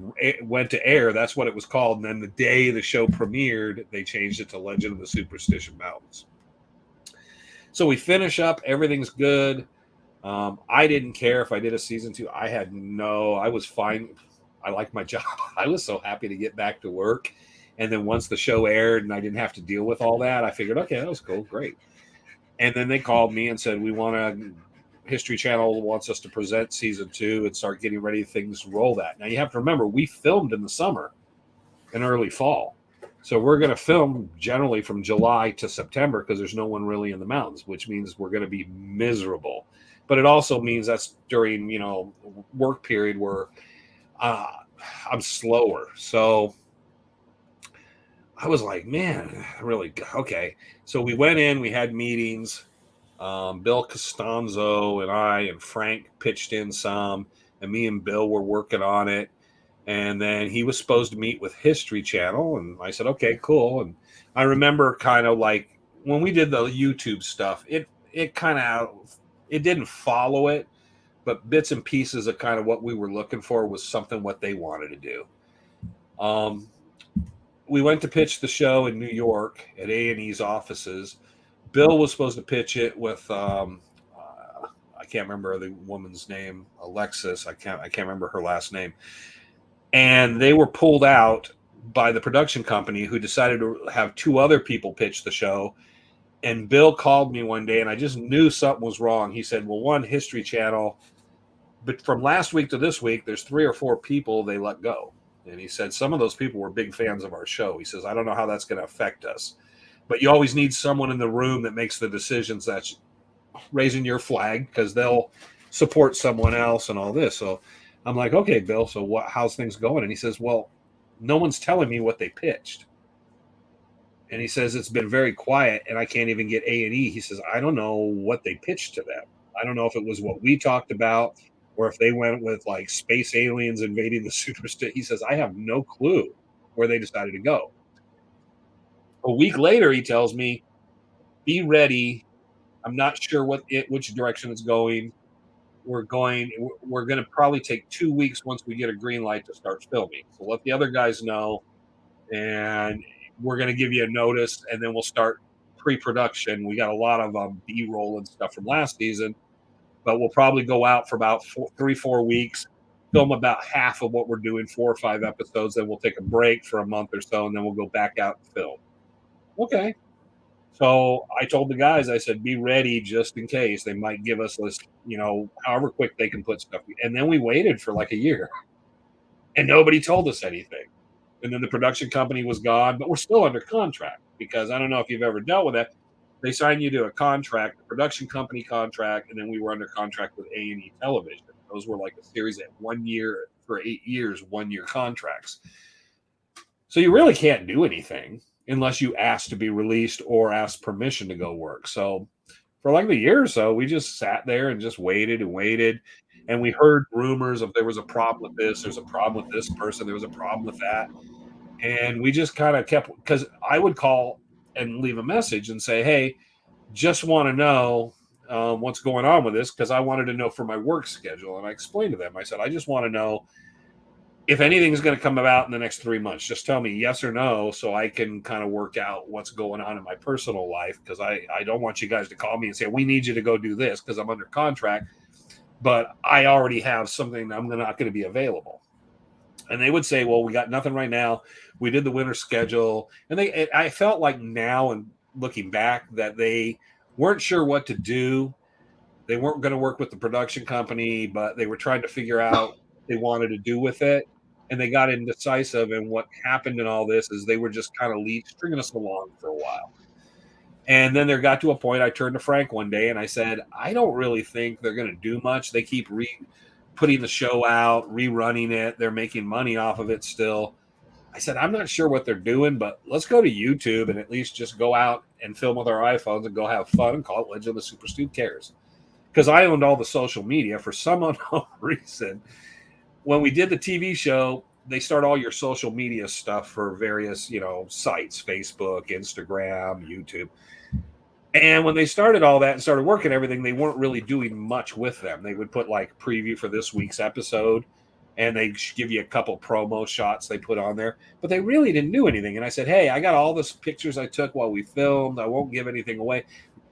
went to air, that's what it was called. And then the day the show premiered, they changed it to Legend of the Superstition Mountains. So we finish up. Everything's good. I didn't care if I did a season 2. I was fine. I liked my job. I was so happy to get back to work. And then once the show aired and I didn't have to deal with all that, I figured, okay, that was cool. Great. And then they called me and said, History Channel wants us to present season 2 and start getting ready things to roll that. Now you have to remember, we filmed in the summer and early fall. So we're going to film generally from July to September, because there's no one really in the mountains, which means we're going to be miserable. But it also means that's during, work period where I'm slower. So I was like, man, really, okay. So we went in, we had meetings. Bill Costanzo and I and Frank pitched in some, and me and Bill were working on it. And then he was supposed to meet with History Channel, and I said, okay, cool. And I remember kind of like when we did the YouTube stuff, it didn't follow it, but bits and pieces of kind of what we were looking for was something what they wanted to do. We went to pitch the show in New York at A&E's offices. Bill was supposed to pitch it with I can't remember the woman's name, Alexis. I can't remember her last name. And they were pulled out by the production company, who decided to have 2 other people pitch the show. And Bill called me one day, and I just knew something was wrong. He said, well, one, History Channel, but from last week to this week, there's 3 or 4 people they let go. And he said some of those people were big fans of our show. He says, I don't know how that's going to affect us. But you always need someone in the room that makes the decisions, that's raising your flag, because they'll support someone else and all this. So I'm like, okay, Bill, so how's things going? And he says, well, no one's telling me what they pitched. And he says, it's been very quiet, and I can't even get A&E. He says, I don't know what they pitched to them. I don't know if it was what we talked about, or if they went with like space aliens invading the Superstition. He says, I have no clue where they decided to go. A week later, he tells me, be ready. I'm not sure which direction it's going. We're going to probably take 2 weeks once we get a green light to start filming. So let the other guys know, and we're going to give you a notice, and then we'll start pre-production. We got a lot of B-roll and stuff from last season, but we'll probably go out for about 3-4 weeks, film about half of what we're doing, 4 or 5 episodes. Then we'll take a break for a month or so, and then we'll go back out and film. Okay. So I told the guys, I said, be ready just in case. They might give us this, however quick they can put stuff. And then we waited for like a year, and nobody told us anything. And then the production company was gone, but we're still under contract, because I don't know if you've ever dealt with that. They sign you to a contract, a production company contract, and then we were under contract with A&E Television. Those were like a series at 1 year for 8 years, 1-year contracts. So you really can't do anything unless you ask to be released or ask permission to go work. So for like a year or so, we just sat there and just waited and waited. And we heard rumors of there was a problem with this, there's a problem with this person, there was a problem with that. And we just kind of kept, because I would call and leave a message and say, hey, just want to know what's going on with this, because I wanted to know for my work schedule. And I explained to them, I said, I just want to know if anything's going to come about in the next 3 months. Just tell me yes or no, so I can kind of work out what's going on in my personal life, because I don't want you guys to call me and say, we need you to go do this, because I'm under contract, but I already have something, I'm not going to be available. And they would say, well, we got nothing right now. We did the winter schedule. And I felt like now, and looking back, that they weren't sure what to do. They weren't going to work with the production company, but they were trying to figure out what they wanted to do with it. And they got indecisive. And what happened in all this is they were just kind of stringing us along for a while. And then there got to a point, I turned to Frank one day and I said, I don't really think they're going to do much. They keep putting the show out, rerunning it. They're making money off of it still. I said, I'm not sure what they're doing, but let's go to YouTube and at least just go out and film with our iPhones and go have fun and call it Legend of the Super Stu Cares. Because I owned all the social media for some unknown reason. When we did the TV show, they start all your social media stuff for various, sites, Facebook, Instagram, YouTube. And when they started all that and started working everything, they weren't really doing much with them. They would put like preview for this week's episode, and they give you a couple promo shots they put on there, but they really didn't do anything. And I said, hey, I got all this pictures I took while we filmed. I won't give anything away.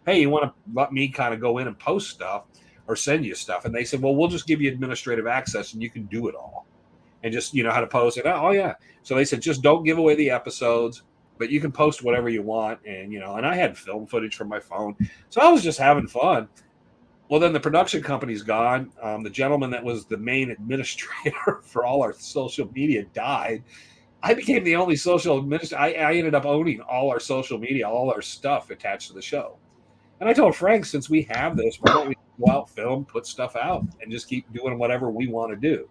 Hey, you want to let me kind of go in and post stuff or send you stuff? And they said, well, we'll just give you administrative access and you can do it all. And just, how to post it. Oh, yeah. So they said, just don't give away the episodes, but you can post whatever you want. And, and I had film footage from my phone. So I was just having fun. Well, then the production company's gone. The gentleman that was the main administrator for all our social media died. I became the only social administrator. I ended up owning all our social media, all our stuff attached to the show. And I told Frank, since we have this, why don't we go out, film, put stuff out, and just keep doing whatever we want to do?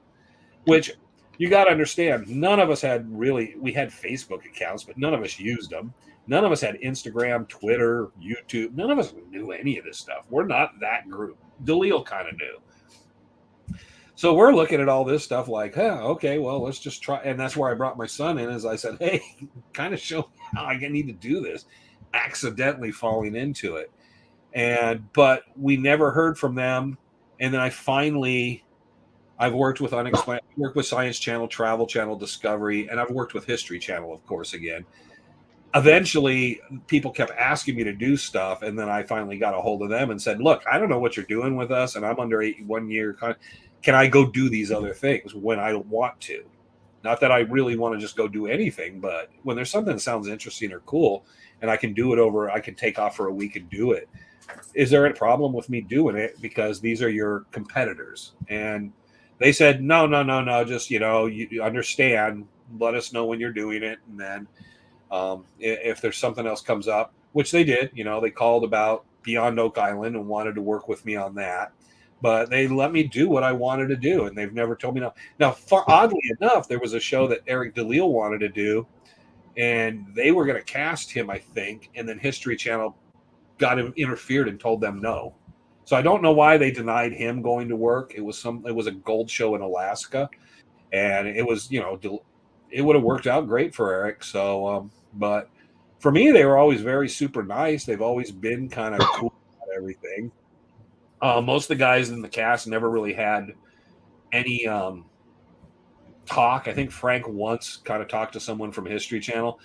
Which you got to understand, none of us we had Facebook accounts, but none of us used them. None of us had Instagram, Twitter, YouTube. None of us knew any of this stuff. We're not that group. Dalil kind of knew. So we're looking at all this stuff like, okay, well, let's just try. And that's where I brought my son in, as I said, hey, kind of show me how I need to do this, accidentally falling into it. But we never heard from them. And then I've worked with Unexplained, worked with Science Channel, Travel Channel, Discovery, and I've worked with History Channel, of course, again. Eventually, people kept asking me to do stuff, and then I finally got a hold of them and said, look, I don't know what you're doing with us, and I'm under 1 year. Can I go do these other things when I want to? Not that I really want to just go do anything, but when there's something that sounds interesting or cool and I can do it over, I can take off for a week and do it. Is there a problem with me doing it? Because these are your competitors. And they said, no, just, you understand, let us know when you're doing it. And then if there's something else comes up, which they did, they called about Beyond Oak Island and wanted to work with me on that. But they let me do what I wanted to do, and they've never told me no. Now, oddly enough, there was a show that Eric DeLille wanted to do, and they were going to cast him, I think, and then History Channel got him interfered and told them no. So I don't know why they denied him going to work. It was a gold show in Alaska, and it was, it would have worked out great for Eric. So, but for me, they were always very super nice. They've always been kind of cool about everything. Most of the guys in the cast never really had any talk. I think Frank once kind of talked to someone from History Channel,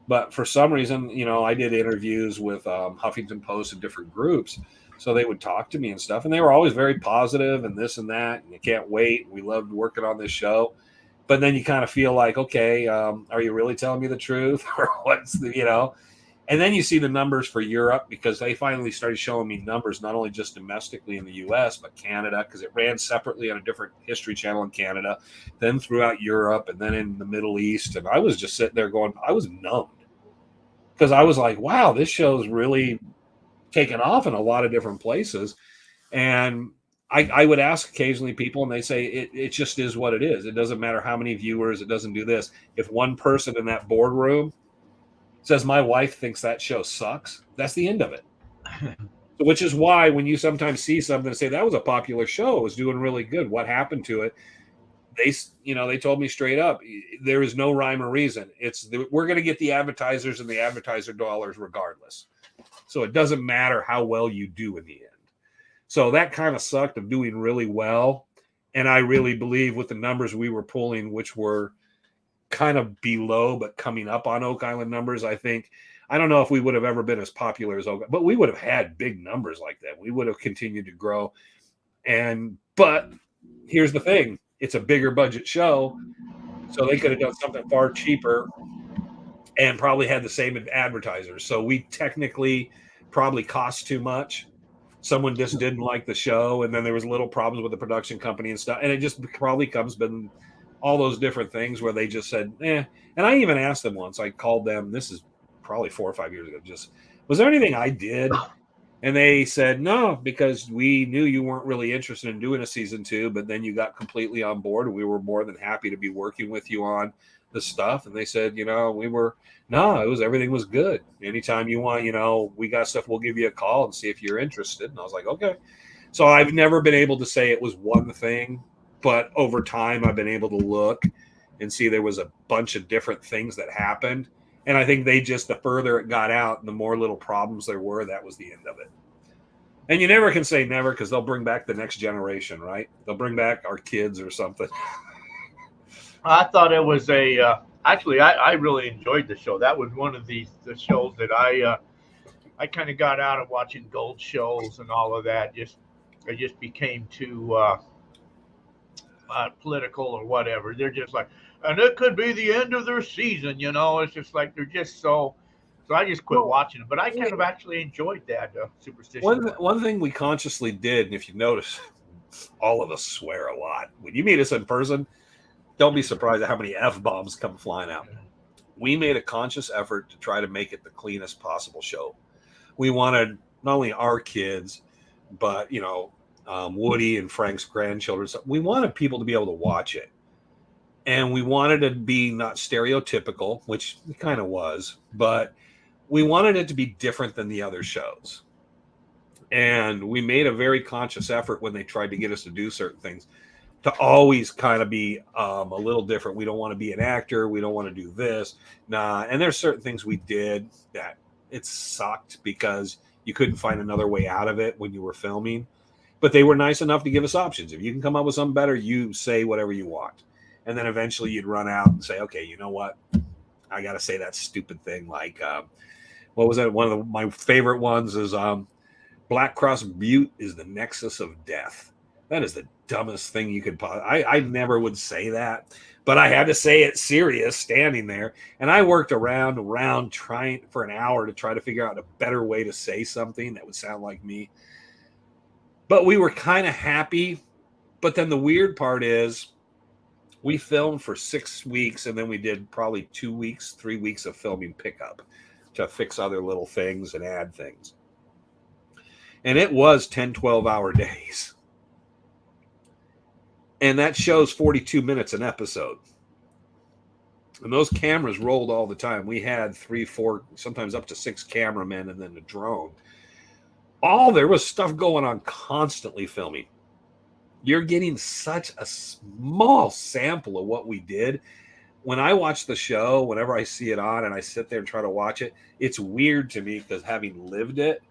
but for some reason, I did interviews with Huffington Post and different groups, so they would talk to me and stuff, and they were always very positive and this and that, and they can't wait. We loved working on this show, but then you kind of feel like, okay, are you really telling me the truth, or what's the, And then you see the numbers for Europe, because they finally started showing me numbers, not only just domestically in the U.S., but Canada, because it ran separately on a different History Channel in Canada, then throughout Europe, and then in the Middle East. And I was just sitting there going, I was numbed, because I was like, wow, this show's really taken off in a lot of different places. And I would ask occasionally people, and they say, it just is what it is. It doesn't matter how many viewers, it doesn't do this. If one person in that boardroom says my wife thinks that show sucks, that's the end of it. Which is why when you sometimes see something and say that was a popular show, it was doing really good, what happened to it? They told me straight up, there is no rhyme or reason. We're going to get the advertisers and the advertiser dollars regardless. So it doesn't matter how well you do in the end. So that kind of sucked of doing really well. And I really believe with the numbers we were pulling, which were kind of below but coming up on Oak Island numbers, I don't know if we would have ever been as popular as Oak, but we would have had big numbers like that. We would have continued to grow. But here's the thing, it's a bigger budget show, so they could have done something far cheaper and probably had the same advertisers. So we technically probably cost too much. Someone just didn't like the show, and then there was little problems with the production company and stuff, and it just probably been all those different things where they just said, eh. And I even asked them once, I called them, this is probably 4 or 5 years ago, just, was there anything I did? And they said, no, because we knew you weren't really interested in doing a season 2, but then you got completely on board, and we were more than happy to be working with you on the stuff. And they said, everything was good. Anytime you want, we got stuff, we'll give you a call and see if you're interested. And I was like, okay. So I've never been able to say it was one thing, but over time I've been able to look and see there was a bunch of different things that happened. And I think the further it got out and the more little problems there were, that was the end of it. And you never can say never, because they'll bring back the next generation, right? They'll bring back our kids or something. I thought it was actually, I really enjoyed the show. That was one of the shows that I kind of got out of watching gold shows and all of that. It just became too political or whatever. They're just like, and it could be the end of their season, It's just like they're just so I just quit watching it. But I kind of actually enjoyed that Superstition. One thing we consciously did, and if you notice, all of us swear a lot. When you meet us in person, don't be surprised at how many F-bombs come flying out. We made a conscious effort to try to make it the cleanest possible show. We wanted not only our kids, but, Woody and Frank's grandchildren. We wanted people to be able to watch it. And we wanted it to be not stereotypical, which it kind of was, but we wanted it to be different than the other shows. And we made a very conscious effort when they tried to get us to do certain things to always kind of be a little different. We don't want to be an actor. We don't want to do this. Nah. And there's certain things we did that it sucked because you couldn't find another way out of it when you were filming. But they were nice enough to give us options. If you can come up with something better, you say whatever you want. And then eventually you'd run out and say, okay, you know what? I got to say that stupid thing. Like, what was that? One of my favorite ones is Black Cross Butte is the nexus of death. That is the dumbest thing you could possibly. I never would say that, But I had to say it serious standing there. And I worked around trying for an hour to try to figure out a better way to say something that would sound like me. But we were kind of happy. But then the weird part is we filmed for 6 weeks, and then we did probably 2 weeks, 3 weeks of filming pickup to fix other little things and add things. And it was 10, 12-hour days. And that show's 42 minutes an episode. And those cameras rolled all the time. We had 3, 4, sometimes up to 6 cameramen and then a drone. There was stuff going on constantly filming. You're getting such a small sample of what we did. When I watch the show, whenever I see it on and I sit there and try to watch it, it's weird to me because having lived it,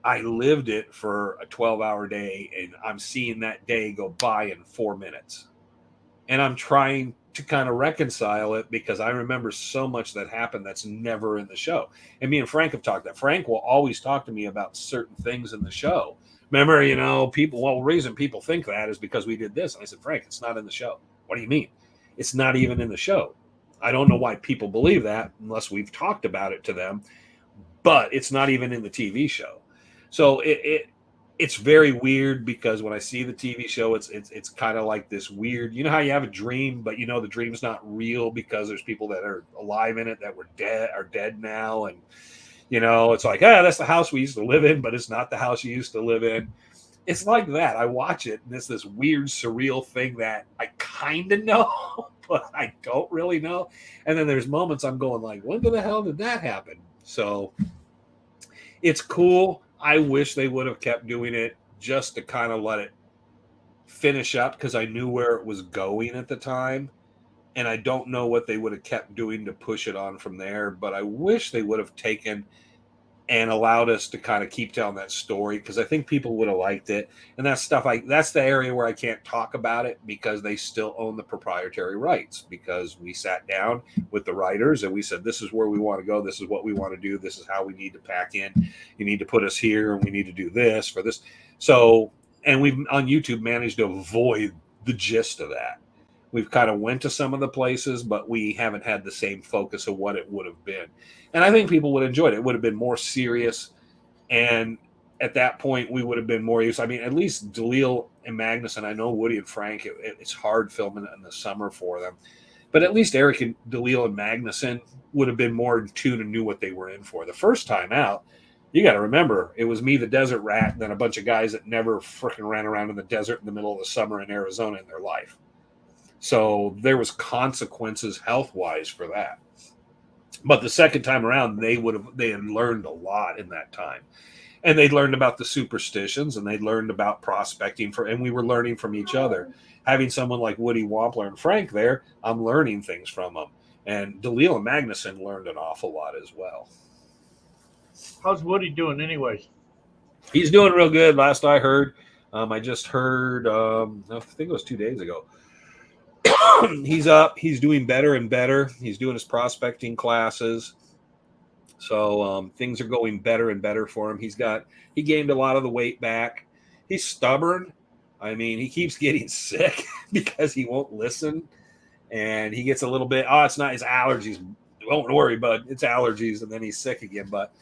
I lived it for a 12-hour day, and I'm seeing that day go by in 4 minutes. And I'm trying to kind of reconcile it because I remember so much that happened that's never in the show. And me and Frank have talked that. Frank will always talk to me about certain things in the show. Remember, the reason people think that is because we did this. And I said, Frank, it's not in the show. What do you mean? It's not even in the show. I don't know why people believe that unless we've talked about it to them, but it's not even in the TV show. So it's very weird because when I see the TV show, it's kind of like this weird, you know how you have a dream, but the dream's not real because there's people that are alive in it that are dead now. And, it's like, that's the house we used to live in, but it's not the house you used to live in. It's like that. I watch it and it's this weird, surreal thing that I kind of know, but I don't really know. And then there's moments I'm going like, when the hell did that happen? So it's cool. I wish they would have kept doing it just to kind of let it finish up because I knew where it was going at the time. And I don't know what they would have kept doing to push it on from there. But I wish they would have taken and allowed us to kind of keep telling that story because I think people would have liked it. And that's the area where I can't talk about it because they still own the proprietary rights because we sat down with the writers and we said, this is where we want to go. This is what we want to do. This is how we need to pack in. You need to put us here and we need to do this for this. So, and we've on YouTube managed to avoid the gist of that. We've kind of went to some of the places, but we haven't had the same focus of what it would have been. And I think people would have enjoyed it. It would have been more serious. And at that point, we would have been more used. I mean, at least Dalil and Magnus, and I know Woody and Frank, it's hard filming in the summer for them. But at least Eric and Dalil and Magnuson would have been more in tune and knew what they were in for. The first time out, you got to remember, it was me, the desert rat, and then a bunch of guys that never freaking ran around in the desert in the middle of the summer in Arizona in their life. So there was consequences health-wise for that. But the second time around, they had learned a lot in that time. And they'd learned about the superstitions and they'd learned about prospecting and we were learning from each other. Having someone like Woody Wampler and Frank there, I'm learning things from them. And Dalil and Magnuson learned an awful lot as well. How's Woody doing anyways? He's doing real good. Last I heard, I just heard, I think it was 2 days ago. He's up. He's doing better and better. He's doing his prospecting classes. So things are going better and better for him. He gained a lot of the weight back. He's stubborn. I mean, he keeps getting sick because he won't listen. And he gets a little bit, it's not his allergies. Don't worry, bud. It's allergies. And then he's sick again. But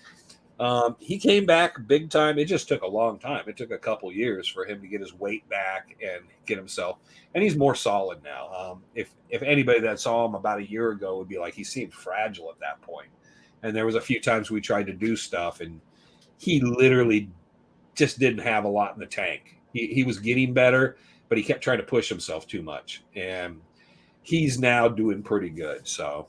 he came back big time. It just took a long time. It took a couple years for him to get his weight back and get himself. And he's more solid now. If anybody that saw him about a year ago would be like, he seemed fragile at that point. And there was a few times we tried to do stuff, and he literally just didn't have a lot in the tank. He was getting better, but he kept trying to push himself too much. And he's now doing pretty good. So,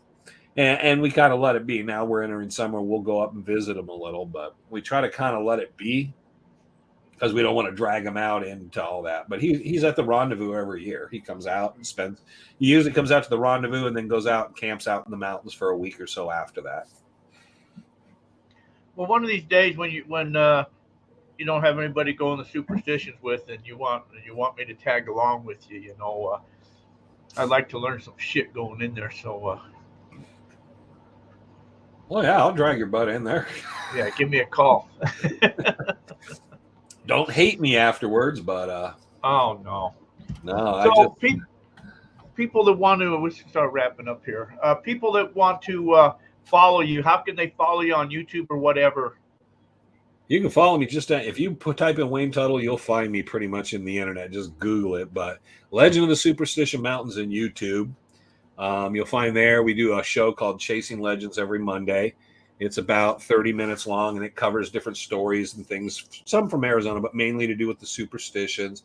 and we kind of let it be. Now we're entering summer. We'll go up and visit him a little, but we try to kind of let it be because we don't want to drag him out into all that. But he's at the rendezvous every year. He comes out and he usually comes out to the rendezvous and then goes out and camps out in the mountains for a week or so after that. Well, one of these days when you don't have anybody going the superstitions with, and you want me to tag along with you, I'd like to learn some shit going in there. So, well, yeah, I'll drag your butt in there. Yeah, give me a call. Don't hate me afterwards, but oh no. No, people that want to, we should start wrapping up here. People that want to follow you, how can they follow you on YouTube or whatever? You can follow me just if you type in Wayne Tuttle, you'll find me pretty much in the internet. Just Google it. But Legend of the Superstition Mountains in YouTube. You'll find there we do a show called Chasing Legends every Monday. It's about 30 minutes long, and it covers different stories and things, some from Arizona, but mainly to do with the superstitions,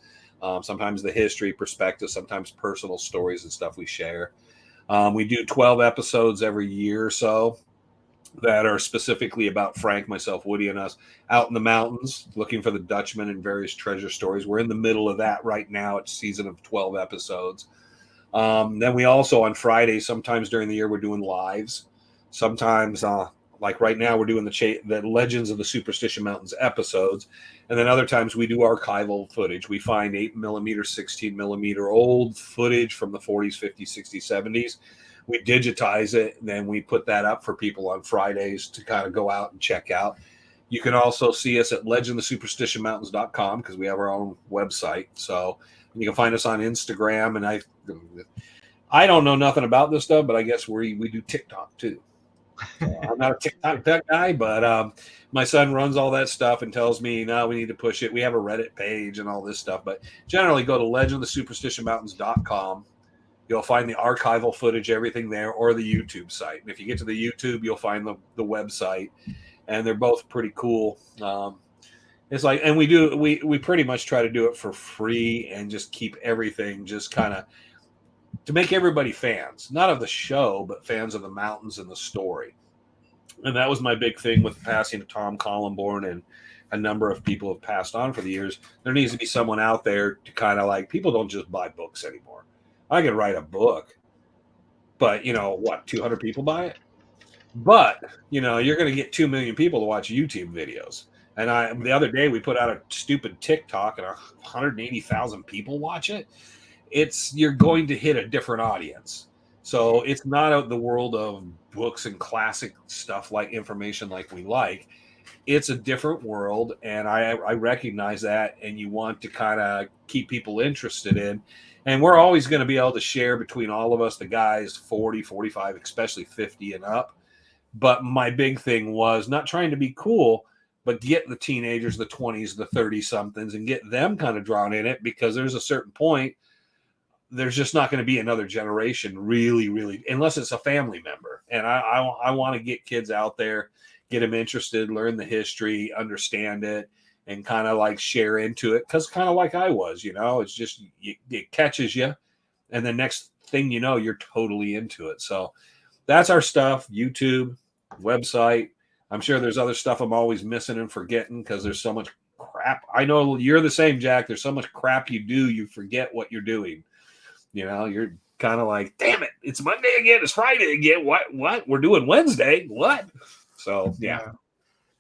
sometimes the history perspective, sometimes personal stories and stuff we share. We do 12 episodes every year or so that are specifically about Frank, myself, Woody, and us out in the mountains looking for the Dutchman and various treasure stories. We're in the middle of that right now. It's a season of 12 episodes. Then we also, on Fridays, sometimes during the year, we're doing lives. Sometimes, like right now, we're doing the Legends of the Superstition Mountains episodes. And then other times we do archival footage. We find 8mm, 16mm old footage from the 40s, 50s, 60s, 70s. We digitize it, and then we put that up for people on Fridays to kind of go out and check out. You can also see us at legendofthesuperstitionmountains.com because we have our own website. So you can find us on Instagram. And I don't know nothing about this stuff, but I guess we do TikTok too. I'm not a TikTok guy, but my son runs all that stuff and tells me, no, we need to push it. We have a Reddit page and all this stuff. But generally, go to legendofthesuperstitionmountains.com. You'll find the archival footage, everything there, or the YouTube site. And if you get to the YouTube, you'll find the website, and they're both pretty cool. It's like, and we pretty much try to do it for free and just keep everything just kind of to make everybody fans, not of the show, but fans of the mountains and the story. And that was my big thing with the passing of Tom Collenborn, and a number of people have passed on for the years. There needs to be someone out there to kind of like, people don't just buy books anymore. I could write a book, but 200 people buy it. But, you're going to get 2 million people to watch YouTube videos. And the other day we put out a stupid TikTok and 180,000 people watch it. You're going to hit a different audience. So it's not out the world of books and classic stuff like information like we like. It's a different world, and I recognize that, and you want to kind of keep people interested in. And we're always going to be able to share between all of us, the guys 40, 45, especially 50 and up. But my big thing was not trying to be cool, but get the teenagers, the 20s, the 30-somethings, and get them kind of drawn in it, because there's a certain point, there's just not going to be another generation really, really, unless it's a family member. And I want to get kids out there, get them interested, learn the history, understand it, and kind of like share into it. Because kind of like I was, it's just, it catches you. And the next thing you know, you're totally into it. So that's our stuff. YouTube, website. I'm sure there's other stuff I'm always missing and forgetting because there's so much crap. I know you're the same, Jack. There's so much crap you do, you forget what you're doing. You're kind of like, damn it, it's Monday again, it's Friday again. What? We're doing Wednesday. What? So, yeah.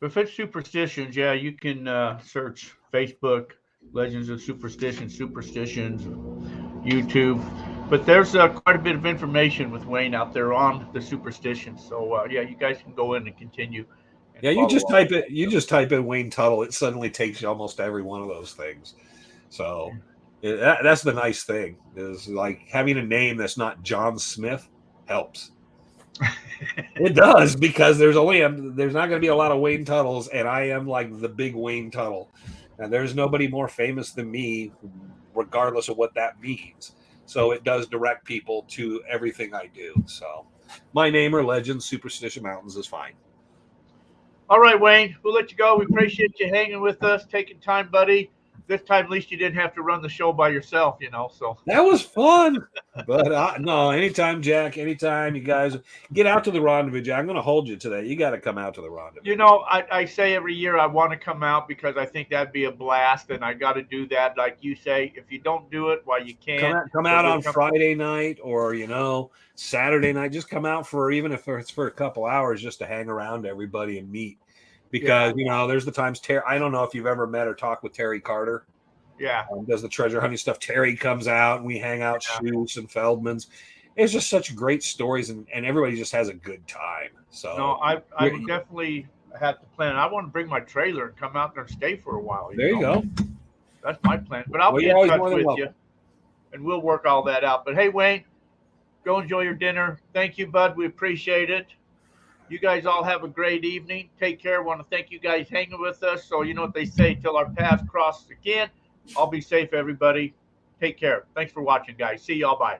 If it's superstitions, you can search Facebook, Legends of Superstitions, YouTube. But there's quite a bit of information with Wayne out there on the superstitions. So, you guys can go in and continue. And you just type in Wayne Tuttle. It suddenly takes you almost every one of those things. So that's the nice thing, is like having a name that's not John Smith helps. It does, because there's not going to be a lot of Wayne Tuttles, and I am like the big Wayne Tuttle, and there's nobody more famous than me, regardless of what that means. So it does direct people to everything I do. So my name or Legends Superstition Mountains is fine. All right, Wayne, we'll let you go. We appreciate you hanging with us, taking time, buddy. This time, at least you didn't have to run the show by yourself, so. That was fun. But no, anytime, Jack, anytime you guys get out to the rendezvous, Jack, I'm going to hold you to that. You got to come out to the rendezvous. I say every year I want to come out because I think that'd be a blast, and I got to do that. Like you say, if you don't do it, you can't. Come out on Friday night or, Saturday night. Just come out even if it's for a couple hours, just to hang around everybody and meet. Because, there's the times I don't know if you've ever met or talked with Terry Carter. Yeah. Does the treasure hunting stuff. Terry comes out and we hang out, Shoots and Feldman's. It's just such great stories, and everybody just has a good time. So no, I would definitely have to plan. I want to bring my trailer and come out there and stay for a while. There you go. That's my plan. But I'll be in touch with you, and we'll work all that out. But hey, Wayne, Go enjoy your dinner. Thank you, Bud. We appreciate it. You guys all have a great evening. Take care. I want to thank you guys hanging with us. So you know what they say, till our paths cross again. I'll be safe, everybody. Take care. Thanks for watching, guys. See y'all. Bye.